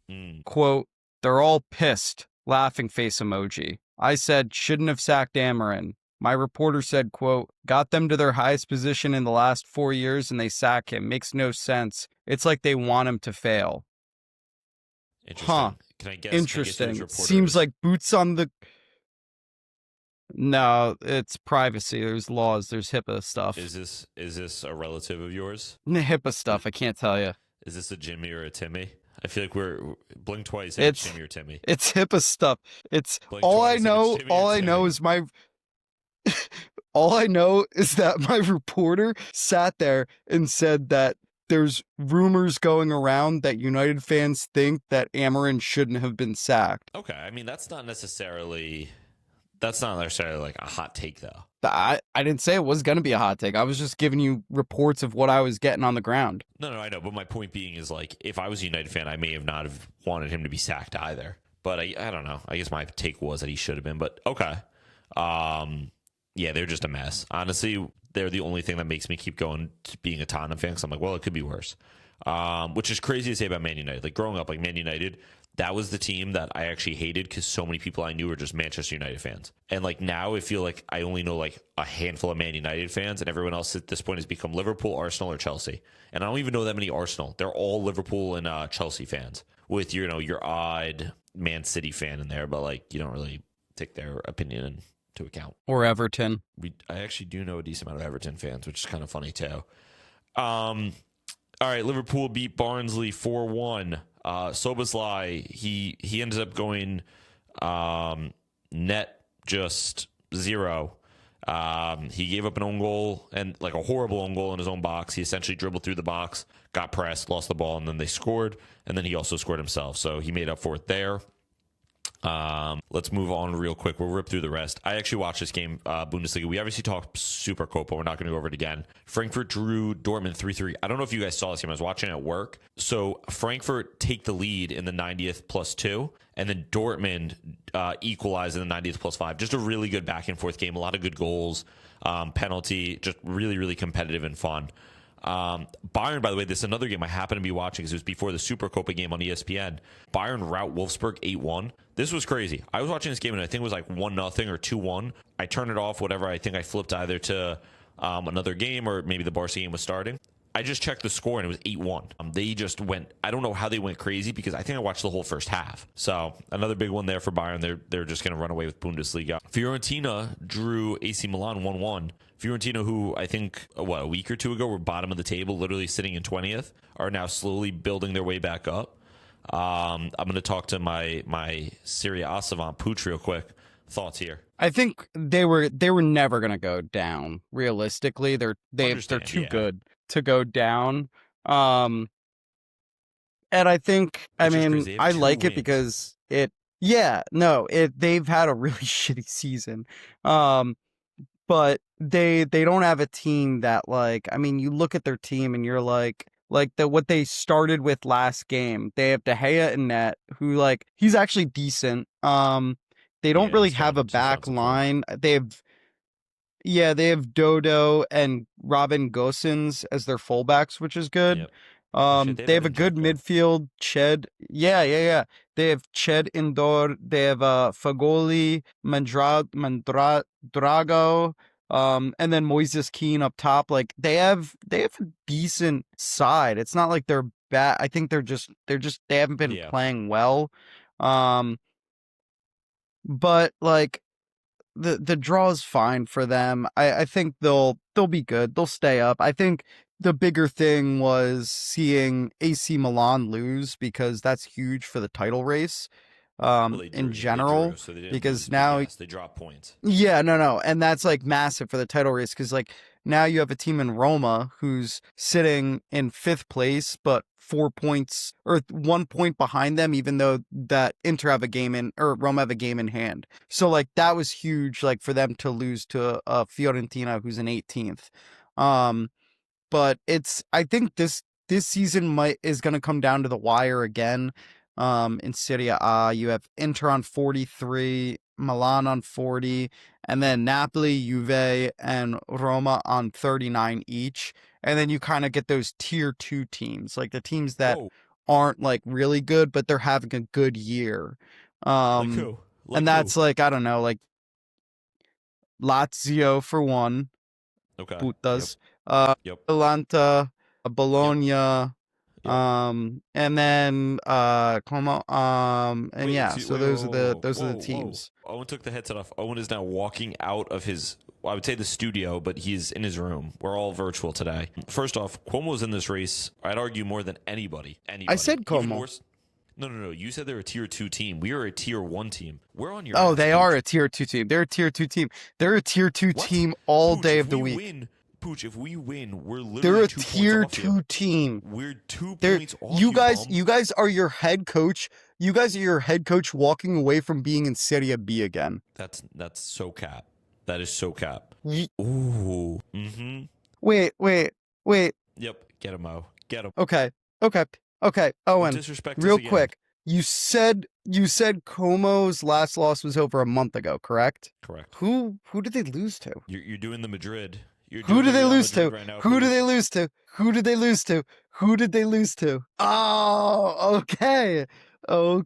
Quote, they're all pissed. Laughing face emoji. I said, shouldn't have sacked Amarin. My reporter said, quote, got them to their highest position in the last 4 years and they sack him. Makes no sense. It's like they want him to fail. Interesting. Huh. Can I guess? Interesting. Seems like boots on the... No, it's privacy. There's laws. There's HIPAA stuff. Is this a relative of yours? HIPAA stuff. I can't tell you. Is this a Jimmy or a Timmy? I feel like we're blink twice. It's Jimmy or Timmy. It's HIPAA stuff. It's blink all twice, I know. All I know is my. All I know is that my reporter sat there and said that there's rumors going around that United fans think that Amarin shouldn't have been sacked. Okay, I mean that's not necessarily like a hot take, though. I didn't say it was going to be a hot take. I was just giving you reports of what I was getting on the ground. No, I know. But my point being is, like, if I was a United fan, I may have not have wanted him to be sacked either. But I don't know. I guess my take was that he should have been. But okay. Yeah, they're just a mess. Honestly, they're the only thing that makes me keep going to being a Tottenham fan. Because I'm like, well, it could be worse. Which is crazy to say about Man United. Like, growing up, like, Man United... that was the team that I actually hated because so many people I knew were just Manchester United fans. And like now I feel like I only know like a handful of Man United fans, and everyone else at this point has become Liverpool, Arsenal, or Chelsea. And I don't even know that many Arsenal. They're all Liverpool and Chelsea fans with, your odd Man City fan in there, but like you don't really take their opinion into account. Or Everton. I actually do know a decent amount of Everton fans, which is kind of funny too. All right, Liverpool beat Barnsley 4-1. Soboslai, he ended up going net just 0. He gave up an own goal, and like a horrible own goal in his own box. He essentially dribbled through the box, got pressed, lost the ball, and then they scored. And then he also scored himself, so he made up for it there. Let's move on real quick. We'll rip through the rest. I actually watched this game, Bundesliga. We obviously talked Supercopa. We're not going to go over it again. Frankfurt drew Dortmund 3-3. I don't know if you guys saw this game. I was watching it at work. So Frankfurt take the lead in the 90th +2, and then Dortmund equalize in the 90th +5. Just a really good back and forth game. A lot of good goals, penalty, just really, really competitive and fun. Bayern, by the way, this is another game I happened to be watching because it was before the Supercopa game on ESPN. Bayern rout Wolfsburg 8-1. This was crazy. I was watching this game and I think it was like 1-0 or 2-1. I turned it off, whatever. I think I flipped either to another game or maybe the Barca game was starting. I just checked the score and it was 8-1. They just went, I don't know how they went crazy because I think I watched the whole first half. So another big one there for Bayern. They're just going to run away with Bundesliga. Fiorentina drew AC Milan 1-1. Fiorentina, who I think, a week or two ago were bottom of the table, literally sitting in 20th, are now slowly building their way back up. I'm going to talk to my Serie A savant, Pooch, real quick. Thoughts here? I think they were never going to go down. Realistically, they're too good to go down. And I think, I mean, I like it because they've had a really shitty season. But they don't have a team that, like, I mean, you look at their team and you're like what they started with last game. They have De Gea in net, who, like, he's actually decent. They don't really have a back line. They have Dodo and Robin Gosens as their fullbacks, which is good. Yep. They have a good midfield. Ched. Yeah. They have Ched Indoor. They have Fagoli, Mandrago, and then Moises Keane up top. Like, they have a decent side. It's not like they're bad. I think they haven't been playing well. But, like, the draw is fine for them. I think they'll be good. They'll stay up. I think the bigger thing was seeing AC Milan lose, because that's huge for the title race in general. Because now they drop points. Yeah, no. And that's, like, massive for the title race, because, like, now you have a team in Roma who's sitting in 5th place, but 4 points or 1 point behind them, even though that Roma have a game in hand. So, like, that was huge, like, for them to lose to Fiorentina, who's in 18th. But I think this season is going to come down to the wire again. In Serie A, you have Inter on 43, Milan on 40, and then Napoli, Juve, and Roma on 39 each. And then you kind of get those tier 2 teams, like the teams that aren't, like, really good, but they're having a good year. Like who? And that's, like, I don't know, like Lazio for one. Okay. Putas. Yep. Atalanta, Bologna. Yep. And then Como, and those are the teams. Whoa. Owen took the headset off. Owen is now walking out of his, I would say, the studio, but he's in his room. We're all virtual today. First off, Cuomo's in this race, I'd argue, more than anybody. I said Como. No. You said they're a tier 2 team. We are a tier 1 team. We're on your. Oh, they are a tier 2 team. They're a tier 2 team. They're a tier 2 team all day of the week. Pooch, if we win, we're literally they're a 2 tier points off 2 you. team. We're 2 points off you guys are your head coach. You guys are your head coach walking away from being in Serie B again. That's so cap. That is so cap. Ooh. Mm-hmm. Wait. Yep. Get him, Mo. Get him. Okay. Owen, real quick. You said Como's last loss was over a month ago, correct? Correct. Who did they lose to? You're doing the Madrid. Who did they lose to? Who did they lose to? Who did they lose to? Who did they lose to? Oh, okay. March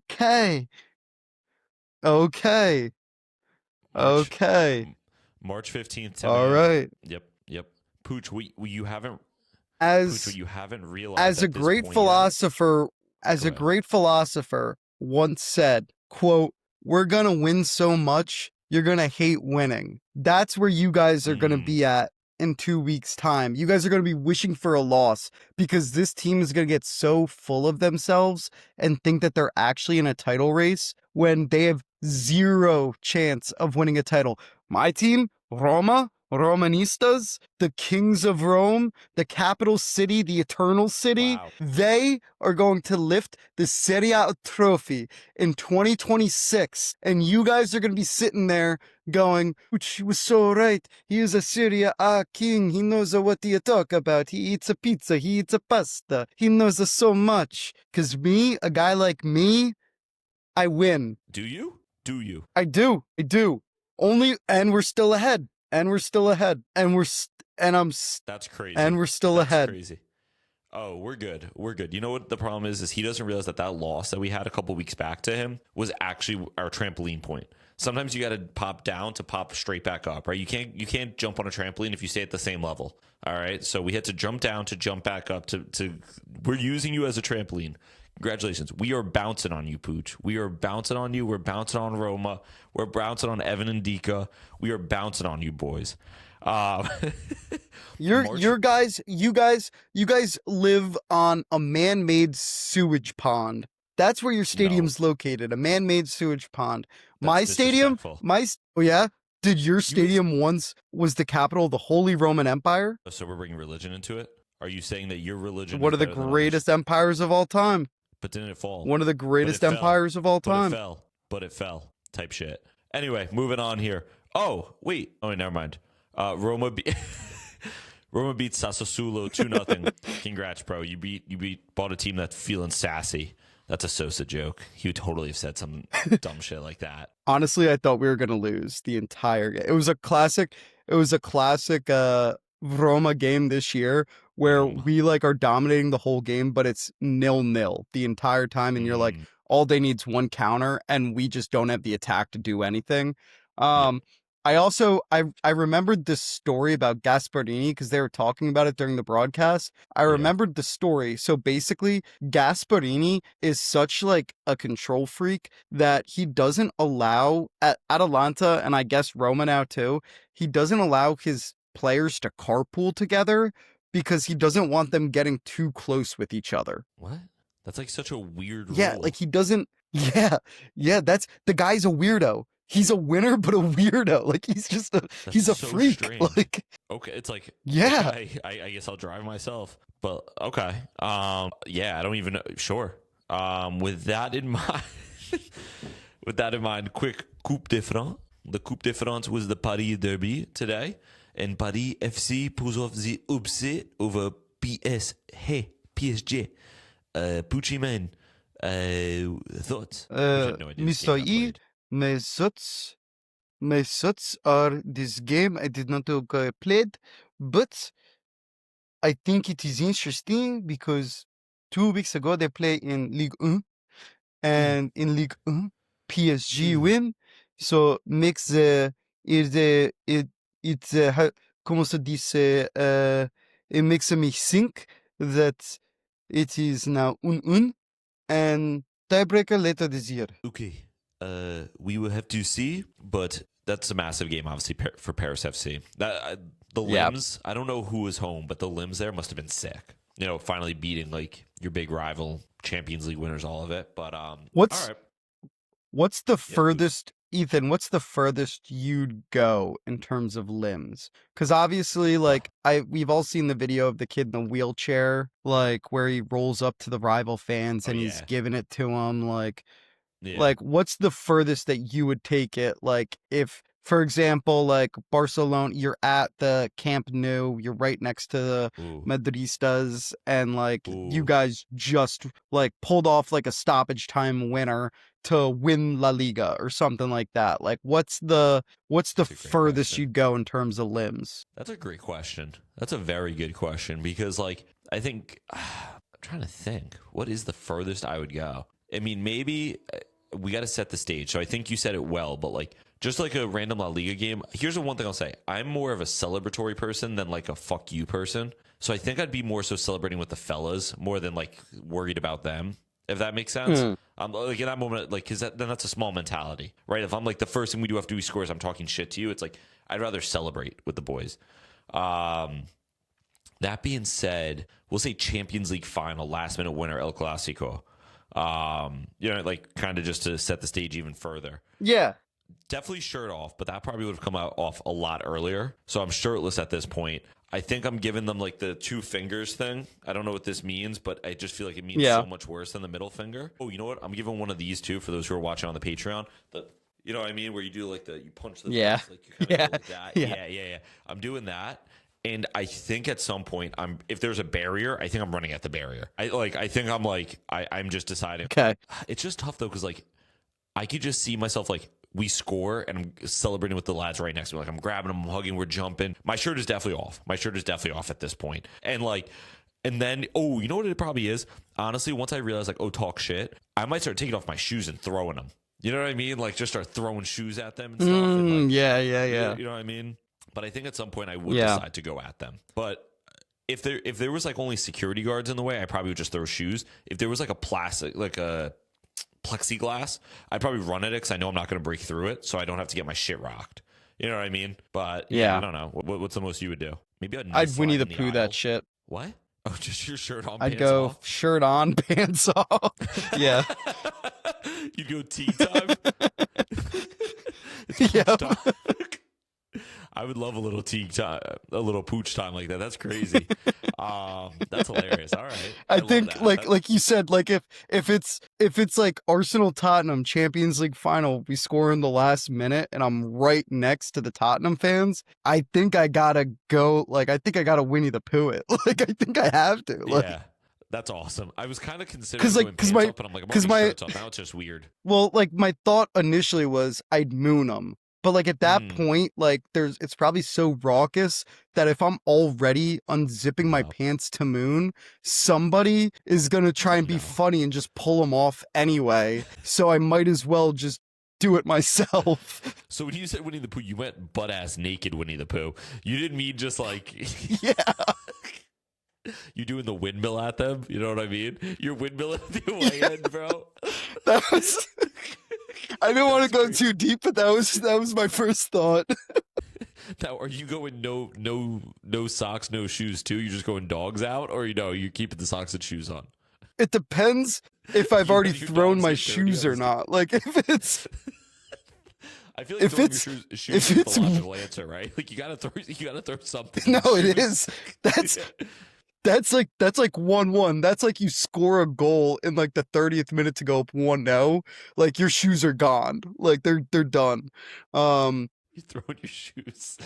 15th. All right. Yep. Pooch, you haven't realized as a great philosopher. As a great philosopher once said, quote, "We're going to win so much, you're going to hate winning." That's where you guys are going to be at in 2 weeks' time. You guys are going to be wishing for a loss because this team is going to get so full of themselves and think that they're actually in a title race when they have zero chance of winning a title. My team, Roma, Romanistas, the kings of Rome, the capital city, the eternal city, Wow. they are going to lift the Serie A trophy in 2026. And you guys are going to be sitting there going, "She was so right. He is a Serie A king. He knows what you talk about. He eats a pizza. He eats a pasta. He knows so much." Because me, a guy like me, I win. Do you? Do you? I do. Only, and we're still ahead. And we're still ahead. And That's crazy. And we're still That's ahead. crazy. Oh, we're good. We're good. You know what the problem is he doesn't realize that loss that we had a couple weeks back to him was actually our trampoline point. Sometimes you got to pop down to pop straight back up, right? You can't jump on a trampoline if you stay at the same level. All right. So we had to jump down to jump back up to we're using you as a trampoline. Congratulations. We are bouncing on you, Pooch. We are bouncing on you. We're bouncing on Roma. We're bouncing on Evan and Dika. We are bouncing on you, boys. You guys live on a man-made sewage pond. That's where your stadium's located, a man-made sewage pond. My That's stadium, disrespectful. oh yeah? Did your stadium once was the capital of the Holy Roman Empire? So we're bringing religion into it? Are you saying that your religion One is of the better than greatest others? empires of all time. But didn't it fall? One of the greatest But it fell. empires of all time. But it fell type shit. Anyway, moving on here. Oh, wait. Oh, never mind. Roma beat Sassuolo 2-0. Congrats, bro. You bought a team that's feeling sassy. That's a Sosa joke. He would totally have said some dumb shit like that. Honestly, I thought we were going to lose the entire game. It was a classic Roma game this year where we are dominating the whole game, but it's 0-0 the entire time. And you're like, all they needs one counter and we just don't have the attack to do anything. I remembered this story about Gasparini because they were talking about it during the broadcast. I remembered the story. So basically, Gasparini is such a control freak that he doesn't allow at Atalanta, and I guess Roma now too, he doesn't allow his players to carpool together because he doesn't want them getting too close with each other. What? That's such a weird rule. Yeah, he doesn't. Yeah, that's the guy's a weirdo. He's a winner, but a weirdo. He's a so freak. strange. Okay, it's yeah. Okay, I guess I'll drive myself. But okay. Yeah, I don't even know. Sure. With that in mind, quick Coupe de France. The Coupe de France was the Paris Derby today, and Paris FC pulls off the upset over PSG. Pucci man, thoughts? Mr. E, my thoughts are this game I did not know I played, but I think it is interesting because 2 weeks ago they play in Ligue 1, and in Ligue 1 PSG win, so makes comment se dit it makes me think that it is now 1-1 and tiebreaker later this year. Okay. We will have to see, but that's a massive game, obviously, for Paris FC. The limbs, I don't know who was home, but the limbs there must have been sick. Finally beating your big rival, Champions League winners, all of it. But what's the furthest, Ethan? What's the furthest you'd go in terms of limbs? Because obviously, we've all seen the video of the kid in the wheelchair, where he rolls up to the rival fans and he's giving it to them, what's the furthest that you would take it? If, for example, Barcelona, you're at the Camp Nou, you're right next to the Madridistas, and you guys just pulled off a stoppage time winner to win La Liga or something like that. What's the furthest question. you'd go in terms of limbs? That's a great question. That's a very good question because I think I'm trying to think. What is the furthest I would go? I mean, maybe we got to set the stage. So I think you said it well, but just a random La Liga game. Here's the one thing I'll say. I'm more of a celebratory person than a fuck you person. So I think I'd be more so celebrating with the fellas more than worried about them, if that makes sense. In that moment, because then that's a small mentality, right? If I'm the first thing we do after we score is I'm talking shit to you, it's I'd rather celebrate with the boys. That being said, we'll say Champions League final, last minute winner, El Clasico. Kind of just to set the stage even further. Yeah. definitely shirt off, but that probably would have come out off a lot earlier. So I'm shirtless at this point. I think I'm giving them like the 2 fingers thing. I don't know what this means, but I just feel like it means so much worse than the middle finger. Oh, you know what? I'm giving one of these too for those who are watching on the Patreon. You know what I mean? Where you do like you punch the face, like you kind of like that. Yeah. I'm doing that. And I think at some point if there's a barrier, I think I'm running at the barrier. I'm just deciding. Okay. It's just tough though, because like I could just see myself like we score and I'm celebrating with the lads right next to me. Like I'm grabbing them, I'm hugging, we're jumping. My shirt is definitely off at this point. And then, you know what it probably is? Honestly, once I realize like, talk shit, I might start taking off my shoes and throwing them. You know what I mean? Like just start throwing shoes at them and stuff. And yeah. You know what I mean? But I think at some point I would decide to go at them. But if there was like only security guards in the way, I probably would just throw shoes. If there was like a plastic, like a plexiglass, I'd probably run at it because I know I'm not going to break through it, so I don't have to get my shit rocked. You know what I mean? But I don't know. What's the most you would do? Maybe I'd Winnie the Pooh that shit. What? Oh, just your shirt on. I'd go off? Shirt on, pants off. Yeah. You'd go tea time. Yeah. I would love a little tea time, a little pooch time like that. That's crazy. That's hilarious. All right. I think like you said, like if it's like Arsenal Tottenham Champions League final, we score in the last minute and I'm right next to the Tottenham fans, I think I gotta go. Like I think I gotta Winnie the Pooh it. Like I think I have to. Like, yeah. That's awesome. I was kind of considering because my shirts off. Now it's just weird. Well, like my thought initially was I'd moon them. But like at that point, like it's probably so raucous that if I'm already unzipping my pants to moon, somebody is going to try and be funny and just pull them off anyway. So I might as well just do it myself. So when you said Winnie the Pooh, you went butt ass naked Winnie the Pooh. You didn't mean just like yeah. You doing the windmill at them? You know what I mean? You're windmilling the way in, bro. That was. I didn't want to go too deep, but that was my first thought. Now, are you going no socks, no shoes too? You're just going dogs out, or you're keeping the socks and shoes on? It depends if I've already thrown my shoes or not. Like if it's. I feel like if it's shoes is the logical answer, right? Like you gotta throw something. No, it is. That's like 1-1. That's like you score a goal in like the 30th minute to go up 1-0. Like your shoes are gone. Like they're done. You throwing your shoes.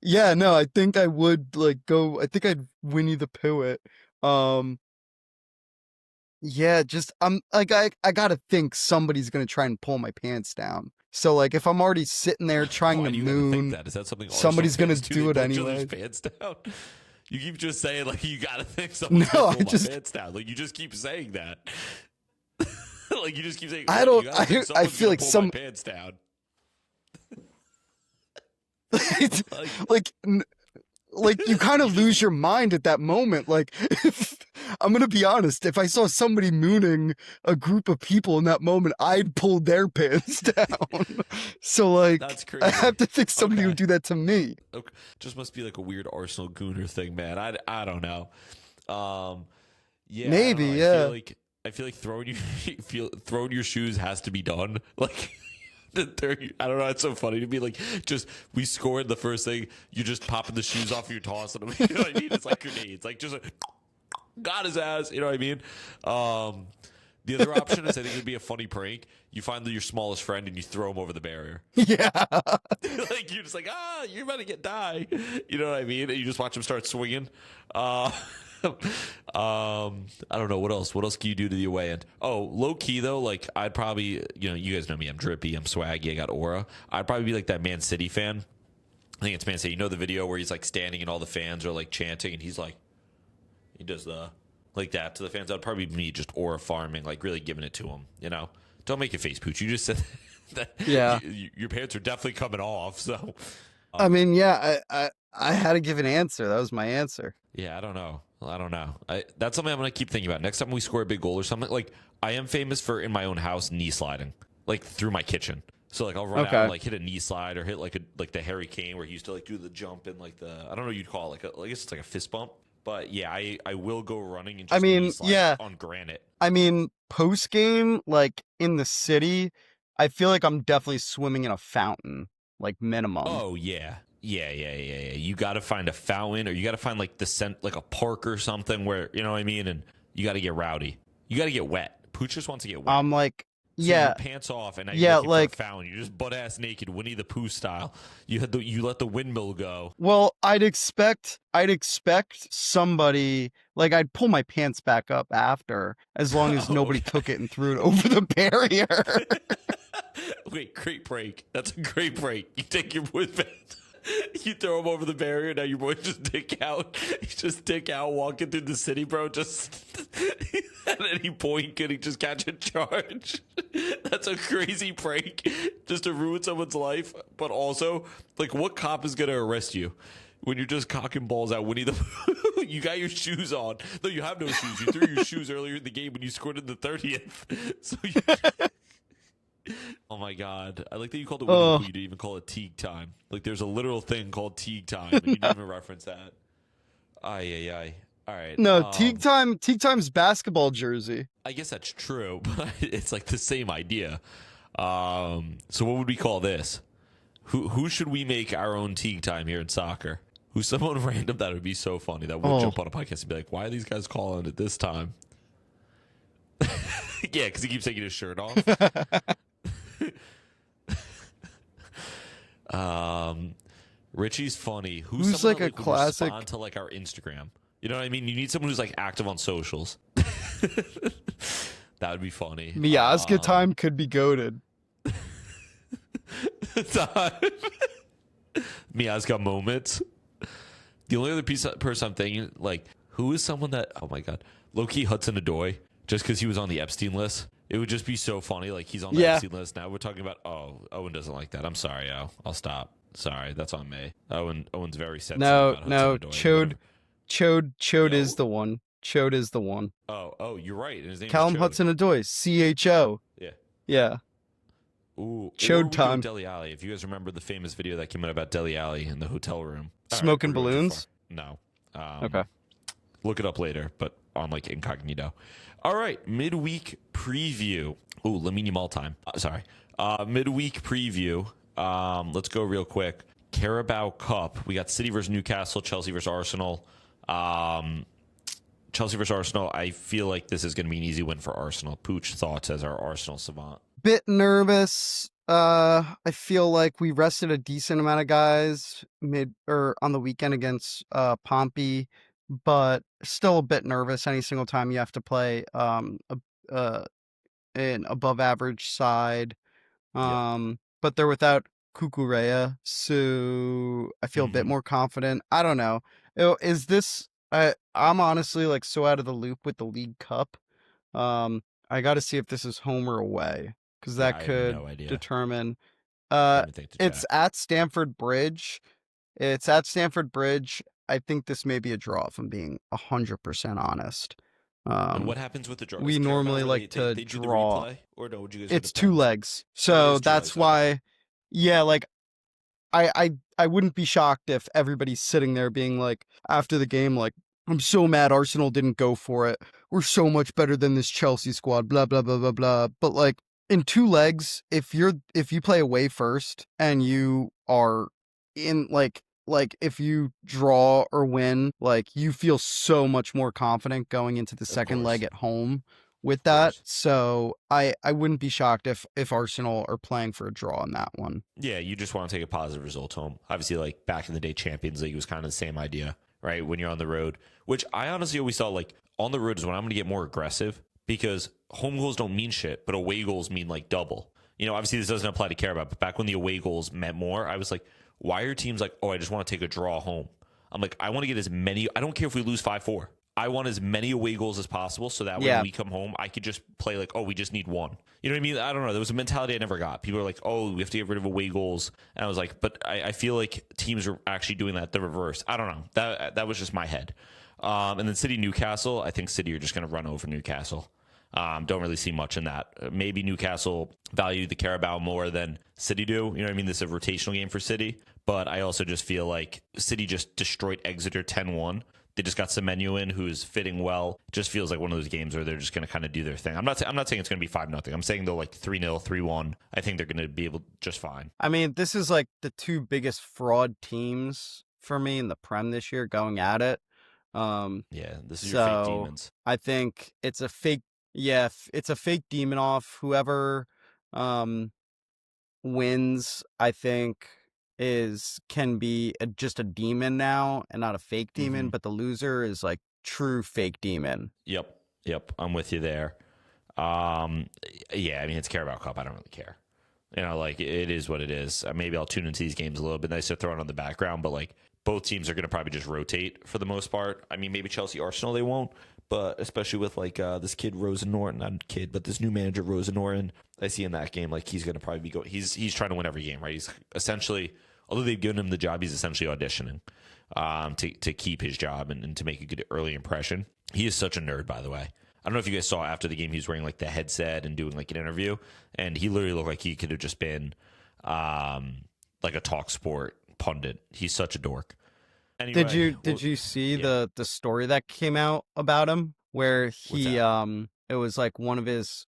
Yeah, no, I think I would like go. I think I'd Winnie the Pooh it. Yeah, just I'm like I gotta think somebody's gonna try and pull my pants down. So like if I'm already sitting there trying to moon, is that something somebody's gonna do it anyway. Pants down. You keep just saying like you gotta think someone's gonna pull my pants down. Like you just keep saying that. Like you just keep saying. I don't. I feel like my pants down. like you kind of lose your mind at that moment. Like if I'm gonna be honest, if I saw somebody mooning a group of people in that moment, I'd pull their pants down. So like, that's crazy. I have to think somebody would do that to me. Okay. Just must be like a weird Arsenal gooner thing, man. I don't know. Yeah, maybe. Yeah. I feel like throwing your shoes has to be done. Like. I don't know. It's so funny to me. Like, just we scored the first thing. You just popping the shoes off. You're tossing them. You know what I mean? It's like grenades. Like just got his ass. You know what I mean? The other option is I think it'd be a funny prank. You find your smallest friend and you throw him over the barrier. Yeah. Like you're just like you're about to die. You know what I mean? And you just watch him start swinging. I don't know what else can you do to the away end. Low key though, like I'd probably, you guys know me, I'm drippy, I'm swaggy, I got aura. I'd probably be like that Man City fan. I think it's Man City. You know the video where he's like standing and all the fans are like chanting and he's like, he does the like that to the fans. That'd probably be me, just aura farming, like really giving it to them. Don't make a face, Pooch. You just said that. Yeah, your pants are definitely coming off. So I mean, yeah, I had to give an answer. That was my answer. Yeah, I don't know. That's something I'm going to keep thinking about. Next time we score a big goal or something, like I am famous for in my own house knee sliding, like through my kitchen. So like I'll run out and like hit a knee slide or hit like the Harry Kane where he used to like do the jump and like I don't know what you'd call it, I guess it's like a fist bump. But yeah, I will go running and just knee slide on granite. I mean, post game, like in the city, I feel like I'm definitely swimming in a fountain, like minimum. Oh yeah. You got to find a fountain, or you got to find like like a park or something where, you know what I mean, and you got to get rowdy. You got to get wet. Pooch just wants to get wet. I'm like, So yeah, your pants off, and now yeah, you're looking like for a fountain. You're just butt ass naked, Winnie the Pooh style. You let the windmill go. well, I'd expect somebody, like, I'd pull my pants back up after, as long as nobody took it and threw it over the barrier. Wait, great break. That's a great break. You take your boy's pants, you throw him over the barrier. Now your boy just dick out. He's just dick out walking through the city, bro. Just at any point, could he just catch a charge? That's a crazy prank, just to ruin someone's life. But also, like, what cop is gonna arrest you when you're just cocking balls out? Winnie the you got your shoes on. No, you have no shoes. You threw your shoes earlier in the game when you scored in the 30th. So you. Oh my god! I like that you called it Winnie the Pooh. You didn't even call it Teague time. Like, there's a literal thing called Teague time, and you didn't even reference that. Ay. All right. No, Teague time's basketball jersey. I guess that's true, but it's like the same idea. So what would we call this? Who should we make our own Teague time here in soccer? Who's someone random that would be so funny that would jump on a podcast and be like, "Why are these guys calling it this time?" Yeah, because he keeps taking his shirt off. Richie's funny. Who's like that, a classic respond to like our Instagram? You know what I mean? You need someone who's like active on socials. That would be funny. Miazga time could be goated. Miazga moments. The only other person I'm thinking, like, who is someone that, oh my god, low-key Hudson-Odoi, just because he was on the Epstein list. It would just be so funny. Like, he's on the Epstein list. Now we're talking about, Owen doesn't like that. I'm sorry, I'll stop. Sorry, that's on me. Owen's very sensitive about Hudson-Odoi. Chode is the one. Chode is the one. Oh, you're right. And his name Callum is Chode. Hudson-Odoi. CHO. Yeah. Ooh, Chode time. Dele Alli. If you guys remember the famous video that came out about Dele Alli in the hotel room. Smoking balloons? No. Okay. Look it up later, but on like incognito. All right, midweek preview. Ooh, Lamine Yamal time. Sorry. Midweek preview. Let's go real quick. Carabao Cup. We got City versus Newcastle, Chelsea versus Arsenal. Chelsea versus Arsenal. I feel like this is going to be an easy win for Arsenal. Pooch, thoughts as our Arsenal savant? Bit nervous. I feel like we rested a decent amount of guys on the weekend against Pompey, but still a bit nervous any single time you have to play an above average side. But they're without Kukurea, so I feel a bit more confident. I don't know. Is this I'm honestly like so out of the loop with the League Cup. I got to see if this is home or away, because that could determine. It's at Stamford Bridge. I think this may be a draw, if I'm being 100% honest. And what happens with the draw? We normally like to draw. Replay, or no, would you guys it's 2 legs, so that's why. Yeah, like I wouldn't be shocked if everybody's sitting there being like, after the game, like, I'm so mad Arsenal didn't go for it. We're so much better than this Chelsea squad, blah, blah, blah, blah, blah. But like, in 2 legs, if you play away first and you are in like if you draw or win, like, you feel so much more confident going into the second leg at home with that. So I wouldn't be shocked if Arsenal are playing for a draw in that one. Yeah, you just want to take a positive result home. Obviously, like, back in the day, Champions League was kind of the same idea, right? When you're on the road, which I honestly always thought, like, on the road is when I'm going to get more aggressive, because home goals don't mean shit, but away goals mean like double. You know, obviously this doesn't apply to Carabao, but back when the away goals meant more, I was like, why are teams like, I just want to take a draw home? I'm like, I want to get as many. I don't care if we lose 5-4. I want as many away goals as possible, so that when we come home, I could just play like, we just need 1. You know what I mean? I don't know. There was a mentality I never got. People are like, we have to get rid of away goals. And I was like, but I feel like teams are actually doing that the reverse. I don't know. That was just my head. And then City Newcastle, I think City are just going to run over Newcastle. Don't really see much in that. Maybe Newcastle value the Carabao more than City do. You know what I mean? This is a rotational game for City. But I also just feel like City just destroyed Exeter 10-1. They just got Semenya in, who's fitting well. It just feels like one of those games where they're just going to kind of do their thing. I'm not saying it's going to be 5-0. I'm saying they'll like 3-0, 3-1. I think they're going to be able just fine. I mean, this is like the two biggest fraud teams for me in the Prem this year going at it. Yeah, this is your fake So demons. I think it's a fake. Yeah, it's a fake demon off. Whoever wins, I think, can be just a demon now and not a fake demon. Mhm. But the loser is like true fake demon. Yep. I'm with you there. Yeah, I mean, it's Carabao Cup. I don't really care. You know, like, it is what it is. Maybe I'll tune into these games a little bit. Nice to throw it on the background, but like, both teams are going to probably just rotate for the most part. I mean, maybe Chelsea, Arsenal, they won't, but especially with like this kid Rosenor, not kid, but this new manager Rosenor, I see in that game like he's going to probably be going. He's trying to win every game, right? He's essentially, although they've given him the job, he's essentially auditioning to keep his job and to make a good early impression. He is such a nerd, by the way. I don't know if you guys saw after the game, he was wearing like the headset and doing like an interview, and he literally looked like he could have just been like a talk sport pundit. He's such a dork. Anyway, Did you see the story that came out about him where he it was like one of his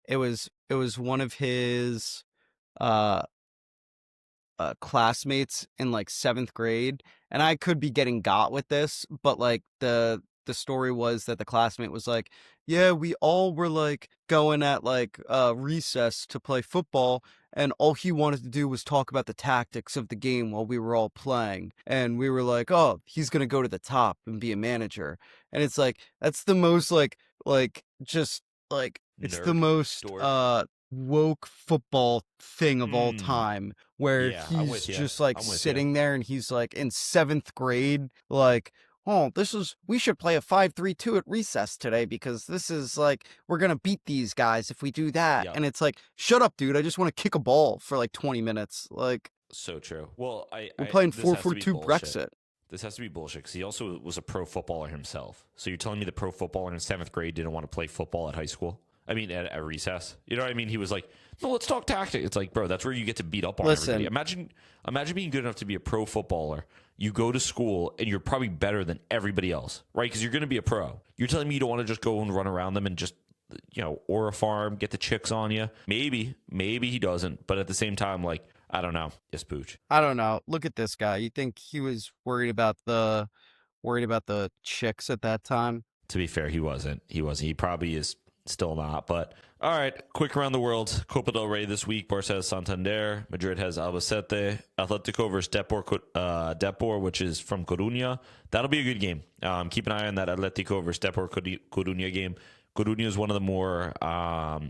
classmates in like 7th grade, and I could be getting got with this, but like the story was that the classmate was like, yeah, we all were like going at like recess to play football, and all he wanted to do was talk about the tactics of the game while we were all playing, and we were like, oh, he's gonna go to the top and be a manager. And it's like, that's the most just like it's the Nerd most dork. woke football thing of all time, where Yeah, I'm he's with ya. just like I'm with ya. sitting there and he's like in 7th grade, like, oh, we should play a 5-3-2 at recess today because this is like, we're going to beat these guys if we do that. Yep. And it's like, shut up, dude. I just want to kick a ball for like 20 minutes. Like, So true. Well, we're playing this has to be 4-4-2 bullshit. Brexit. This has to be bullshit because he also was a pro footballer himself. So you're telling me the pro footballer in 7th grade didn't want to play football at high school? I mean, at recess. You know what I mean? He was like, no, let's talk tactics. It's like, bro, that's where you get to beat up on Listen. everybody. Imagine being good enough to be a pro footballer. You go to school and you're probably better than everybody else, right? Because you're going to be a pro. You're telling me you don't want to just go and run around them and just, aura farm, get the chicks on you? Maybe he doesn't. But at the same time, like, I don't know. Yes, Pooch. I don't know. Look at this guy. You think he was worried about the chicks at that time? To be fair, he wasn't. He probably is still not. But all right, quick around the world. Copa del Rey this week. Barca has Santander. Madrid has Albacete. Atletico versus Depor, which is from Coruña. That'll be a good game. Keep an eye on that Atletico versus Depor Coruña game. Coruña is one of the more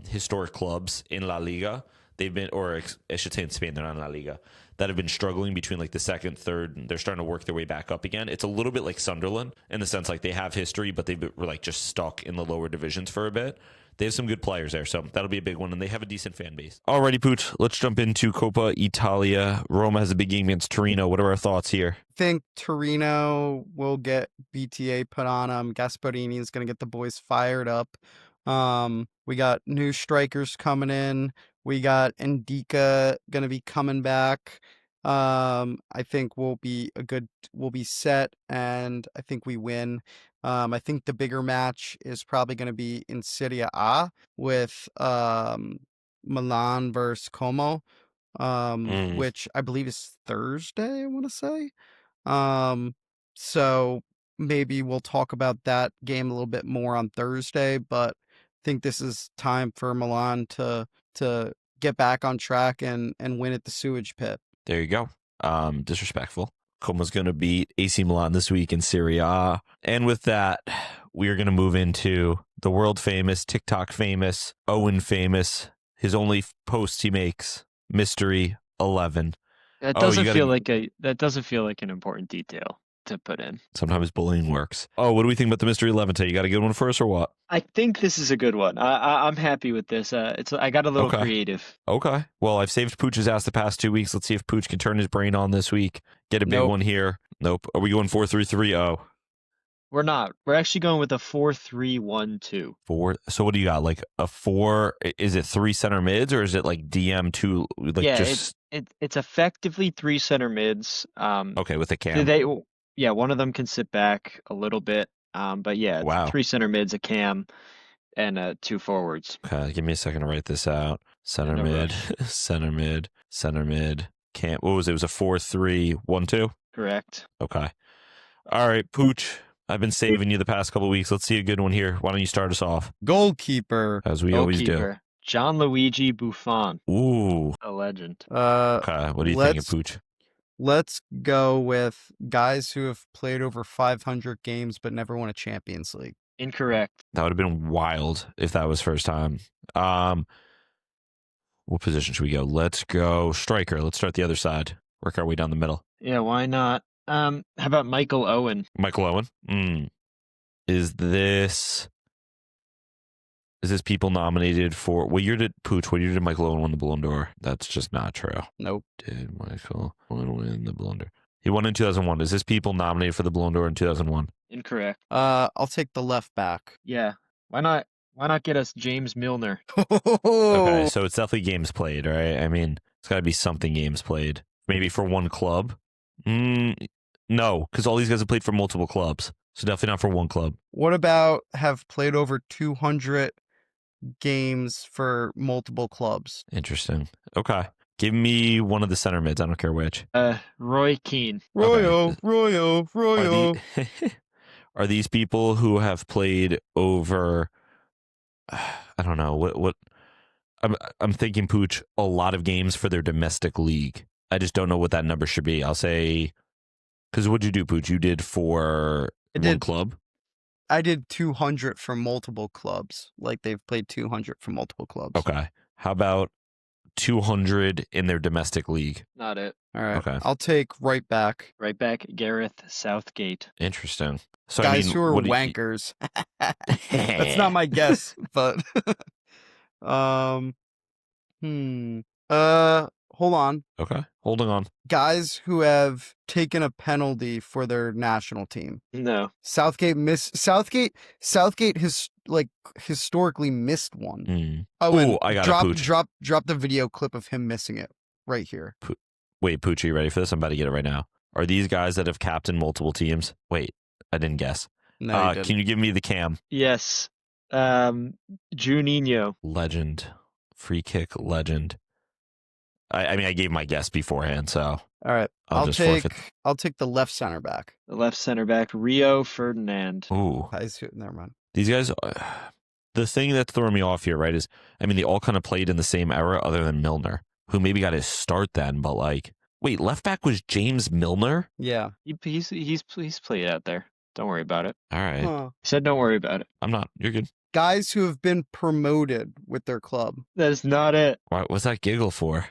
historic clubs in La Liga. They've been, or I should say in Spain, they're not in La Liga, that have been struggling between like the second, third, and they're starting to work their way back up again. It's a little bit like Sunderland in the sense like they have history, but they were like just stuck in the lower divisions for a bit. They have some good players there, so that'll be a big one, and they have a decent fan base. Alrighty, Pooch, let's jump into Coppa Italia. Roma has a big game against Torino. What are our thoughts here? I think Torino will get BTA put on them. Gasparini is going to get the boys fired up. We got new strikers coming in. We got Ndika going to be coming back. I think we'll be set, and I think we win. I think the bigger match is probably going to be in Serie A with Milan versus Como, which I believe is Thursday, I want to say. So maybe we'll talk about that game a little bit more on Thursday, but I think this is time for Milan to get back on track and win at the sewage pit. There you go. Disrespectful. Coma's going to beat AC Milan this week in Serie A. And with that, we are going to move into the world famous, TikTok famous, Owen famous, his only posts he makes, Mystery 11. That doesn't feel like an important detail to put in. Sometimes bullying works. Oh, what do we think about the Mystery 11 today? You got a good one for us or what? I think this is a good one. I'm happy with this. I got a little creative. Okay. Well, I've saved Pooch's ass the past 2 weeks. Let's see if Pooch can turn his brain on this week. Get a big one here. Nope. Are we going 4-3-3-0? We're not. We're actually going with a 4-3-1-2. 4. So what do you got? Like a 4? Is it 3 center mids or is it like DM2? Like it's effectively 3 center mids. Okay, with a cam. One of them can sit back a little bit. But yeah, Wow. 3 center mids, a cam, and 2 forwards. Okay, give me a second to write this out. Center No mid, rush. center mid, center mid. Can't. What was it? It was a 4-3-1-2. Correct. Okay. All right, Pooch. I've been saving you the past couple of weeks. Let's see a good one here. Why don't you start us off, Goalkeeper. as we always do? Goalkeeper, Gianluigi Buffon, Ooh. a legend. Okay. What do you think of Pooch? Let's go with guys who have played over 500 games but never won a Champions League. Incorrect. That would have been wild if that was first time. What position should we go? Let's go striker. Let's start the other side. Work our way down the middle. Yeah, why not? How about Michael Owen? Michael Owen. Is this people nominated for what year did Michael Owen win the Ballon d'Or? That's just not true. Nope. Did Michael Owen win the Ballon d'Or? He won in 2001. Is this people nominated for the Ballon d'Or in 2001? Incorrect. I'll take the left back. Yeah. Why not? Why not get us James Milner? Okay, so it's definitely games played, right? I mean, it's got to be something games played. Maybe for one club? No, because all these guys have played for multiple clubs. So definitely not for one club. What about have played over 200 games for multiple clubs? Interesting. Okay. Give me one of the center mids. I don't care which. Roy Keane. Royo. Are these people who have played over, I don't know, what I'm thinking, Pooch, a lot of games for their domestic league. I just don't know what that number should be. I'll say, because what'd you do, Pooch? You did for one club? I did 200 for multiple clubs. Like they've played 200 for multiple clubs. Okay. How about 200 in their domestic league? Not it. All right. Okay. I'll take right back. Right back, Gareth Southgate. Interesting. So Guys I mean, who are what do you- wankers. That's not my guess, but hold on. Okay. Holding on. Guys who have taken a penalty for their national team. No. Southgate has historically missed one. Oh, Ooh, and I got it, Pooch. drop the video clip of him missing it right here. Wait, Pooch, are you ready for this? I'm about to get it right now. Are these guys that have captained multiple teams? Wait, I didn't guess. No, you didn't. Can you give me the cam? Yes. Juninho. Legend. Free kick legend. I mean, I gave my guess beforehand, so All right. I'll just forfeit. I'll take the left center back. The left center back, Rio Ferdinand. Ooh. Never mind. These guys, the thing that's throwing me off here, right, is, I mean, they all kind of played in the same era other than Milner, who maybe got his start then, but like, wait, left back was James Milner? Yeah. He's played out there. Don't worry about it. All right. Huh. I said don't worry about it. I'm not. You're good. Guys who have been promoted with their club. That is not it. What's that giggle for? I'm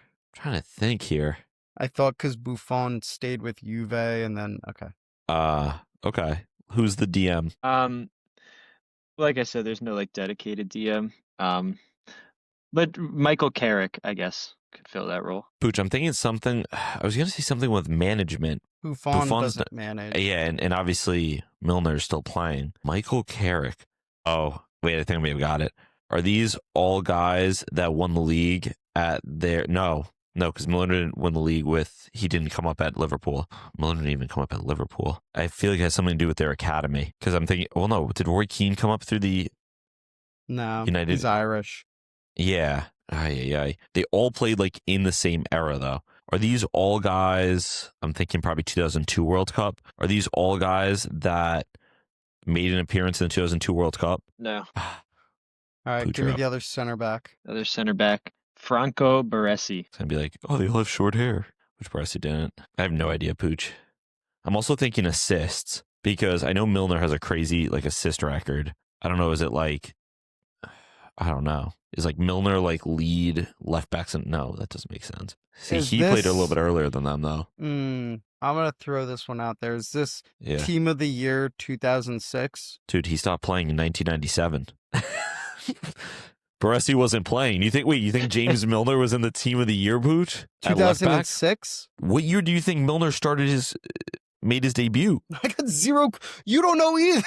trying to think here. I thought because Buffon stayed with Juve and then, okay. Okay. Who's the DM? Like I said, there's no like dedicated DM. But Michael Carrick, I guess, could fill that role. Pooch, I'm thinking something. I was going to say something with management. Buffon Buffon's doesn't manage. Yeah, and obviously Milner's still playing. Michael Carrick. Oh, wait, I think I may have got it. Are these all guys that won the league at their... No, because Milner didn't win the league he didn't come up at Liverpool. Milner didn't even come up at Liverpool. I feel like it has something to do with their academy. Because I'm thinking, well, no, did Roy Keane come up through the... No, United? he's Irish. Yeah. They all played like in the same era, though. Are these all guys, I'm thinking probably 2002 World Cup, are these all guys that made an appearance in the 2002 World Cup? No. All right, give me the other center back. Other center back, Franco Baresi. It's going to be like, oh, they all have short hair, which Baresi didn't. I have no idea, Pooch. I'm also thinking assists, because I know Milner has a crazy like assist record. I don't know, is it like, I don't know. Is like Milner like lead left backs? No, that doesn't make sense. See, he played a little bit earlier than them, though. I'm going to throw this one out there. Is this Yeah. Team of the Year 2006? Dude, he stopped playing in 1997. Baresi wasn't playing. You think James Milner was in the Team of the Year, Pooch? At left back? 2006? What year do you think Milner made his debut? I got zero. You don't know either.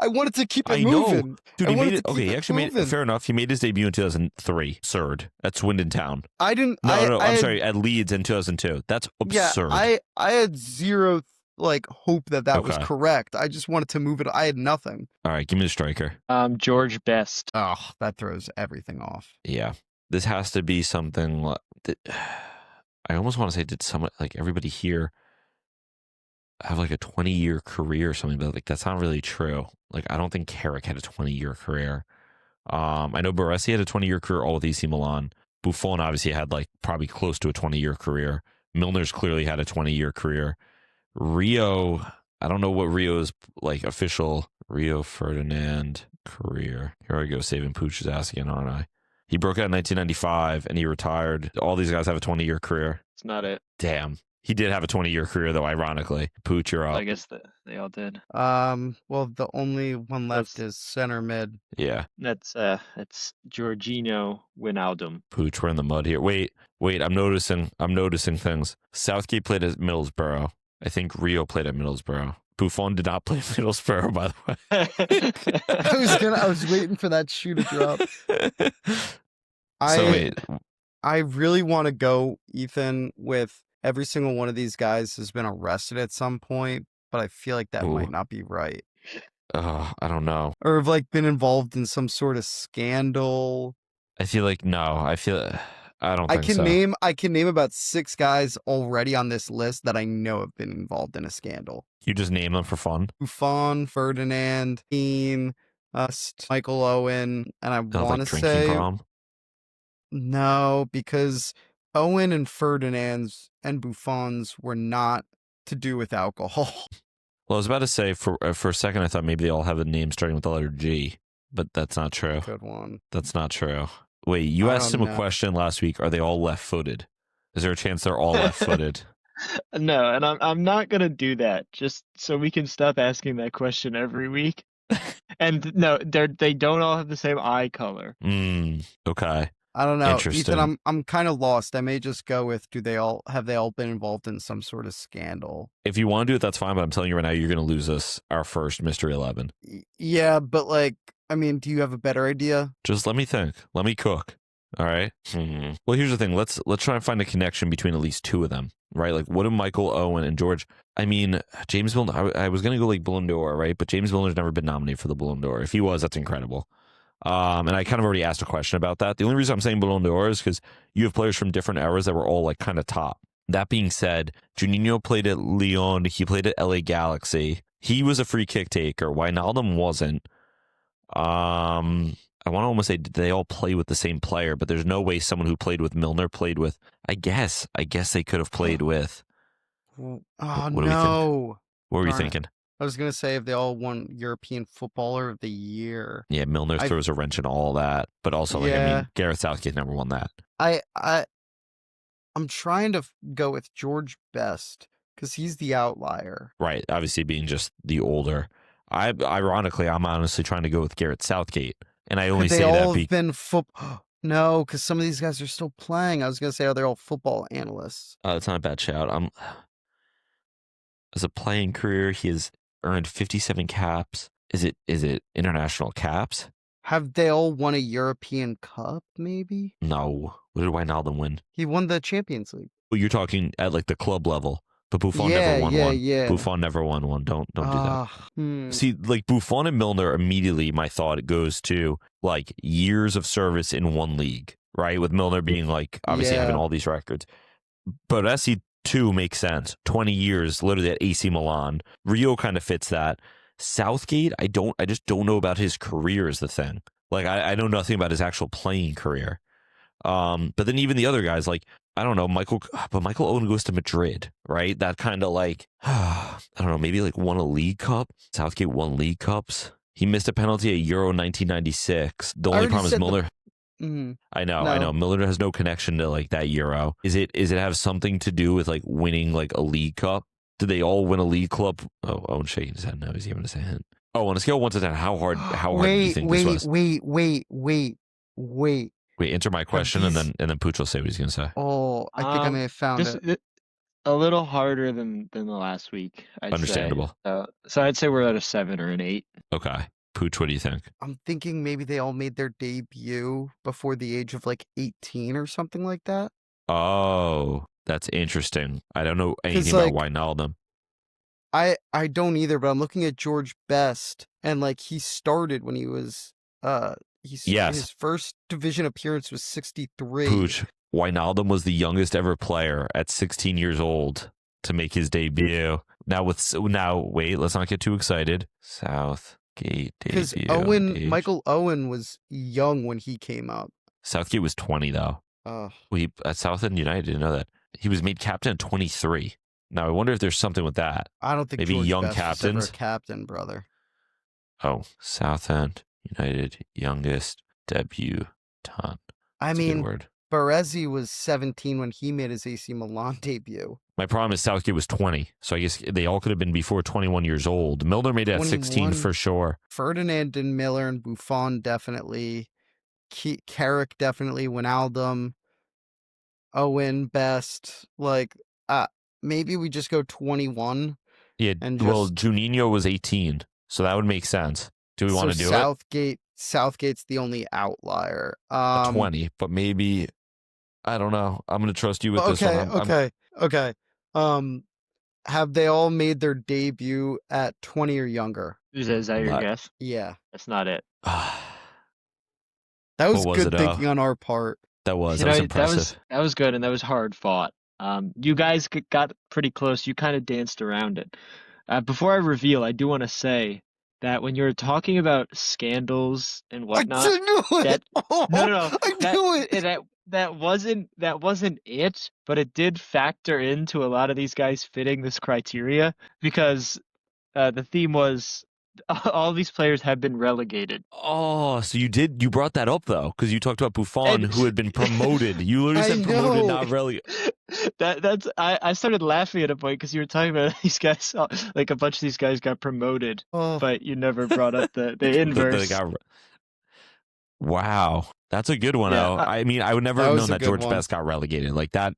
I wanted to keep it I know. moving. Dude, I he wanted made to it. keep Okay, he it actually made it. moving. Fair enough. He made his debut in 2003. Third. At Swindon Town. I didn't. No, I I'm had- sorry. At Leeds in 2002. That's Yeah, absurd. I had zero like hope that was Okay. correct. I just wanted to move it. I had nothing. All right, give me the striker. George Best. Oh, that throws everything off. Yeah. This has to be something that I almost want to say, did someone, like everybody here, have like a 20-year career or something, but like that's not really true. Like I don't think Carrick had a 20-year career. I know Baresi had a 20-year career all with AC Milan. Buffon obviously had like probably close to a 20-year career. Milner's clearly had a 20-year career. Rio, I don't know what Rio's like official Rio Ferdinand career. Here I go, saving Pooch's ass again, aren't I? He broke out in 1995 and he retired. All these guys have a 20-year career. It's not it. Damn. He did have a 20-year career, though, ironically. Pooch, you're up. I guess they all did. Well, the only one left That's- is center mid. Yeah. That's Jorginho Wijnaldum. Pooch, we're in the mud here. Wait, I'm noticing things. Southgate played at Middlesbrough. I think Rio played at Middlesbrough. Buffon did not play at Middlesbrough, by the way. I was waiting for that shoe to drop. So wait, I really want to go, Ethan, with every single one of these guys has been arrested at some point, but I feel like that Ooh. might not be right. I don't know. Or have like been involved in some sort of scandal. I feel like no. I don't I think can so. name about 6 guys already on this list that I know have been involved in a scandal. You just name them for fun. Buffon, Ferdinand, Keane, Michael Owen, and I Sounds want like to drinking say prom. no, because Owen and Ferdinand's and Buffon's were not to do with alcohol. Well, I was about to say for a second I thought maybe they all have a name starting with the letter G, but that's not true. Good one. That's not true. Wait, you I asked don't him a know. question last week. Are they all left-footed? Is there a chance they're all left-footed? No, and I'm not gonna do that. Just so we can stop asking that question every week. And no, they don't all have the same eye color. Okay. I don't know. Interesting. Ethan, I'm kind of lost. I may just go with they all been involved in some sort of scandal? If you want to do it, that's fine. But I'm telling you right now, you're going to lose us our first Mystery 11. Yeah, but like, I mean, do you have a better idea? Just let me think. Let me cook. All right. Well, here's the thing. Let's try and find a connection between at least 2 of them. Right. Like, what do Michael Owen and George? I mean, James Milner. I was going to go like Ballon d'Or, right? But James Milner's never been nominated for the Ballon d'Or. If he was, that's incredible. And I kind of already asked a question about that. The only reason I'm saying Ballon d'Or is because you have players from different eras that were all like kind of top. That being said, Juninho played at Lyon. He played at LA Galaxy. He was a free kick taker. Wijnaldum wasn't. I want to almost say, did they all play with the same player? But there's no way someone who played with Milner played with. I guess they could have played with. Oh What do we think? no! What were you Darn it. thinking? I was gonna say if they all won European Footballer of the Year. Yeah, Milner I- throws a wrench in all that, but also like I Yeah. mean, Gareth Southgate never won that. I'm trying to go with George Best because he's the outlier. Right, obviously being just the older. Ironically, I'm honestly trying to go with Gareth Southgate, and I only Could they say that all have been No, because some of these guys are still playing. I was gonna say, are they all football analysts? it's not a bad shout. As a playing career, he has earned 57 caps. Is it international caps? Have they all won a European Cup? Maybe No. What did Wijnaldum win? he won the Champions League. Well, you're talking at like the club level, but Buffon never won one. Yeah. Buffon never won one. Don't do that. See, like Buffon and Milner, immediately my thought goes to like years of service in one league, right? With Milner being like obviously having all these records. But SC2 makes sense. 20 years literally at AC Milan. Rio kind of fits that. Southgate, I just don't know about his career is the thing. Like I know nothing about his actual playing career. But then even the other guys, like I don't know, Michael Owen goes to Madrid, right? That kind of like, I don't know, maybe like won a League Cup. Southgate won League Cups. He missed a penalty at Euro 1996. The only problem is Milner. I know. Milner has no connection to like that Euro. Is it have something to do with like winning like a League Cup? Did they all win a League Cup? Oh, Owen's shaking his head now. He's giving us a hint. Oh, on a scale of 1 to 10, how hard do you think this was? Wait. Wait, answer my question, and then Pooch will say what he's going to say. Oh, I think I may have found it. A little harder than the last week. I'd Understandable. Say. So I'd say we're at a 7 or an 8. Okay. Pooch, what do you think? I'm thinking maybe they all made their debut before the age of like 18 or something like that. Oh, that's interesting. I don't know anything about Wijnaldum. I don't either, but I'm looking at George Best, and like he started when he was Yes. his first division appearance was 63. Pooch, Wijnaldum was the youngest ever player at 16 years old to make his debut. Now wait, let's not get too excited. Southgate Because debut. Michael Owen was young when he came up. Southgate was 20 though. At Southend United, didn't know that. He was made captain at 23. Now I wonder if there's something with that. I don't think maybe George young Best was ever captains. a captain, brother. Oh, Southend United youngest debutant. I That's a good mean, word. Baresi was 17 when he made his AC Milan debut. My problem is Southgate was 20, so I guess they all could have been before 21 years old. Milner made it at 16 21. for sure. Ferdinand and Miller and Buffon definitely. Carrick definitely. Wijnaldum. Owen, Best. Like, maybe we just go 21. Yeah, and well, just, Juninho was 18, so that would make sense. Do we want to do Southgate's the only outlier. 20, but maybe, I don't know. I'm going to trust you with this one. Okay. Have they all made their debut at 20 or younger? Is that your guess? Yeah. That's not it. That was good thinking on our part. That was impressive. That was good, and that was hard fought. You guys got pretty close. You kind of danced around it. Before I reveal, I do want to say that when you're talking about scandals and whatnot, I knew it. I knew it. That wasn't it, but it did factor into a lot of these guys fitting this criteria because the theme was all these players have been relegated. Oh, so you brought that up though, because you talked about Buffon who had been promoted. You literally said promoted, not relegated. I started laughing at a point because you were talking about these guys, like a bunch of these guys got promoted, but you never brought up the inverse. Wow, that's a good one. Yeah, I mean, I would never have known that George Best got relegated like that.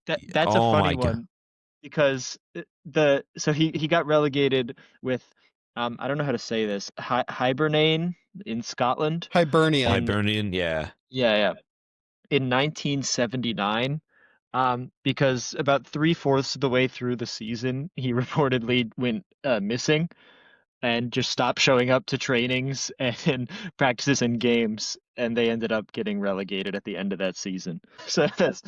That's a funny one because so he got relegated with I don't know how to say this. Hibernian in Scotland. Hibernian, yeah. Yeah. In 1979, because about 3/4 of the way through the season, he reportedly went missing and just stopped showing up to trainings and practices and games, and they ended up getting relegated at the end of that season. So that's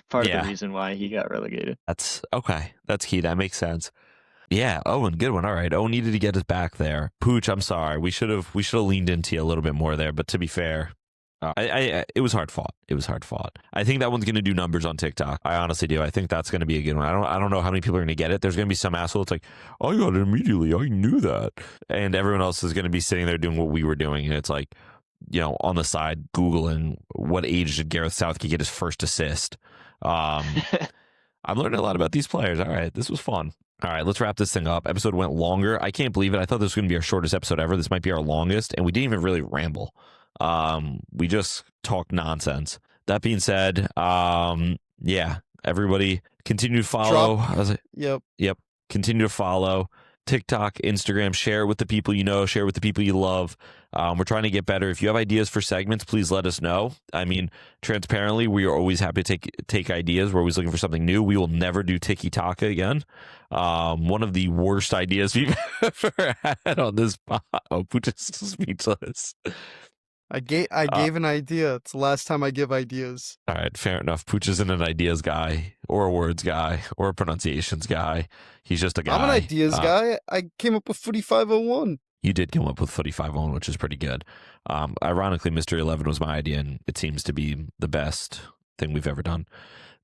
part of the reason why he got relegated. That's okay. That's key. That makes sense. Yeah, Owen, good one. All right, Owen needed to get us back there. Pooch, I'm sorry. We should have leaned into you a little bit more there. But to be fair, it was hard fought. I think that one's going to do numbers on TikTok. I honestly do. I think that's going to be a good one. I don't know how many people are going to get it. There's going to be some asshole. It's like, I got it immediately. I knew that, and everyone else is going to be sitting there doing what we were doing, and it's like, on the side Googling what age did Gareth Southgate get his first assist. I'm learning a lot about these players. All right, this was fun. All right, let's wrap this thing up. Episode went longer. I can't believe it. I thought this was going to be our shortest episode ever. This might be our longest, and we didn't even really ramble. We just talked nonsense. That being said, everybody continue to follow. Yep. Continue to follow TikTok, Instagram. Share it with the people you know. Share it with the people you love. We're trying to get better. If you have ideas for segments, please let us know. I mean, transparently, we are always happy to take ideas. We're always looking for something new. We will never do Tiki Taka again. One of the worst ideas we've ever had on this pod. Oh, Pooch is speechless. I gave an idea. It's the last time I give ideas. All right, fair enough. Pooch isn't an ideas guy or a words guy or a pronunciations guy. He's just a guy. I'm an ideas guy. I came up with Footy 501. You did come up with Footy 501, which is pretty good. Ironically, Mystery 11 was my idea, and it seems to be the best thing we've ever done.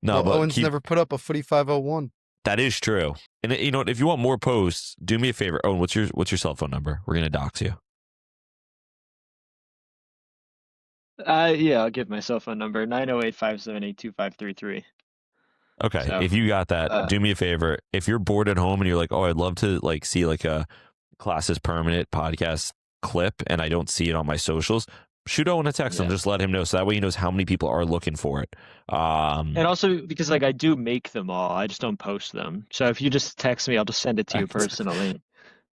No, but Owen's never put up a Footy 501. That is true. And you know what? If you want more posts, do me a favor. Owen, what's your cell phone number? We're gonna dox you. I'll give my cell phone number 908-578-2533. Okay, so, if you got that, do me a favor. If you're bored at home and you're like, oh, I'd love to see a Classes Permanent podcast clip, and I don't see it on my socials, shoot Owen a text and just let him know, so that way he knows how many people are looking for it. And also because I do make them all, I just don't post them. So if you just text me, I'll just send it to you personally.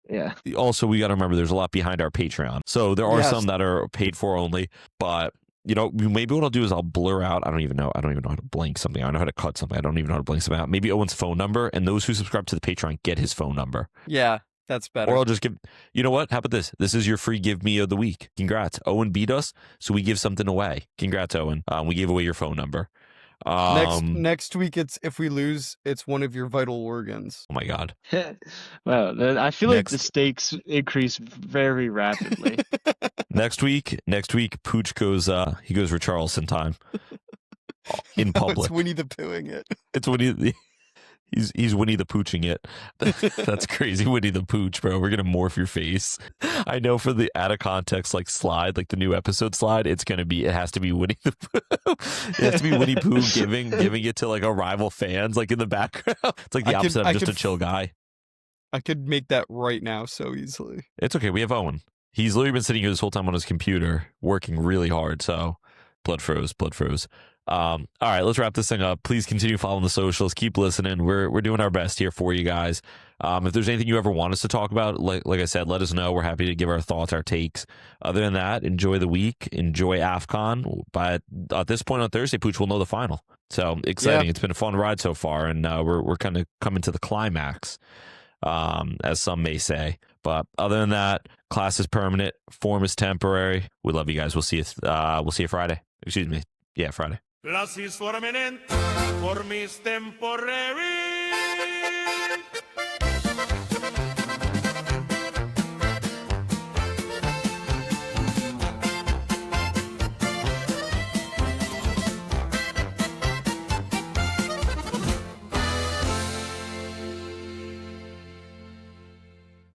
Yeah. Also, we got to remember there's a lot behind our Patreon. So there are some that are paid for only, but maybe what I'll do is I'll blur out. I don't even know how to blank something. I know how to cut something. I don't even know how to blank something out. Maybe Owen's phone number, and those who subscribe to the Patreon get his phone number. Yeah, that's better. Or I'll just give. You know what? How about this? This is your free give me of the week. Congrats, Owen beat us, so we give something away. Congrats, Owen. We gave away your phone number. Next week, it's if we lose, it's one of your vital organs. Oh my god. Well, I feel like the stakes increase very rapidly. Next week, Pooch goes. He goes for Charleston time in public. It's Winnie the Poohing it. It's Winnie. He's Winnie the Pooching it. That's crazy, Winnie the Pooch, bro. We're gonna morph your face. I know for the out of context slide, like the new episode slide, it has to be Winnie the Pooh. It has to be Winnie Pooh giving it to like a rival fans, like in the background. It's like the opposite of just a chill guy. I could make that right now so easily. It's okay. We have Owen. He's literally been sitting here this whole time on his computer, working really hard. So blood froze. All right, let's wrap this thing up. Please continue following the socials. Keep listening. We're doing our best here for you guys. If there's anything you ever want us to talk about, like I said, let us know. We're happy to give our thoughts, our takes. Other than that, enjoy the week. Enjoy AFCON. But at this point on Thursday, Pooch will know the final. So exciting. Yeah. It's been a fun ride so far, and we're kind of coming to the climax, as some may say. But other than that, class is permanent. Form is temporary. We love you guys. We'll see you Friday. Excuse me. Yeah, Friday. Class is permanent, form is temporary.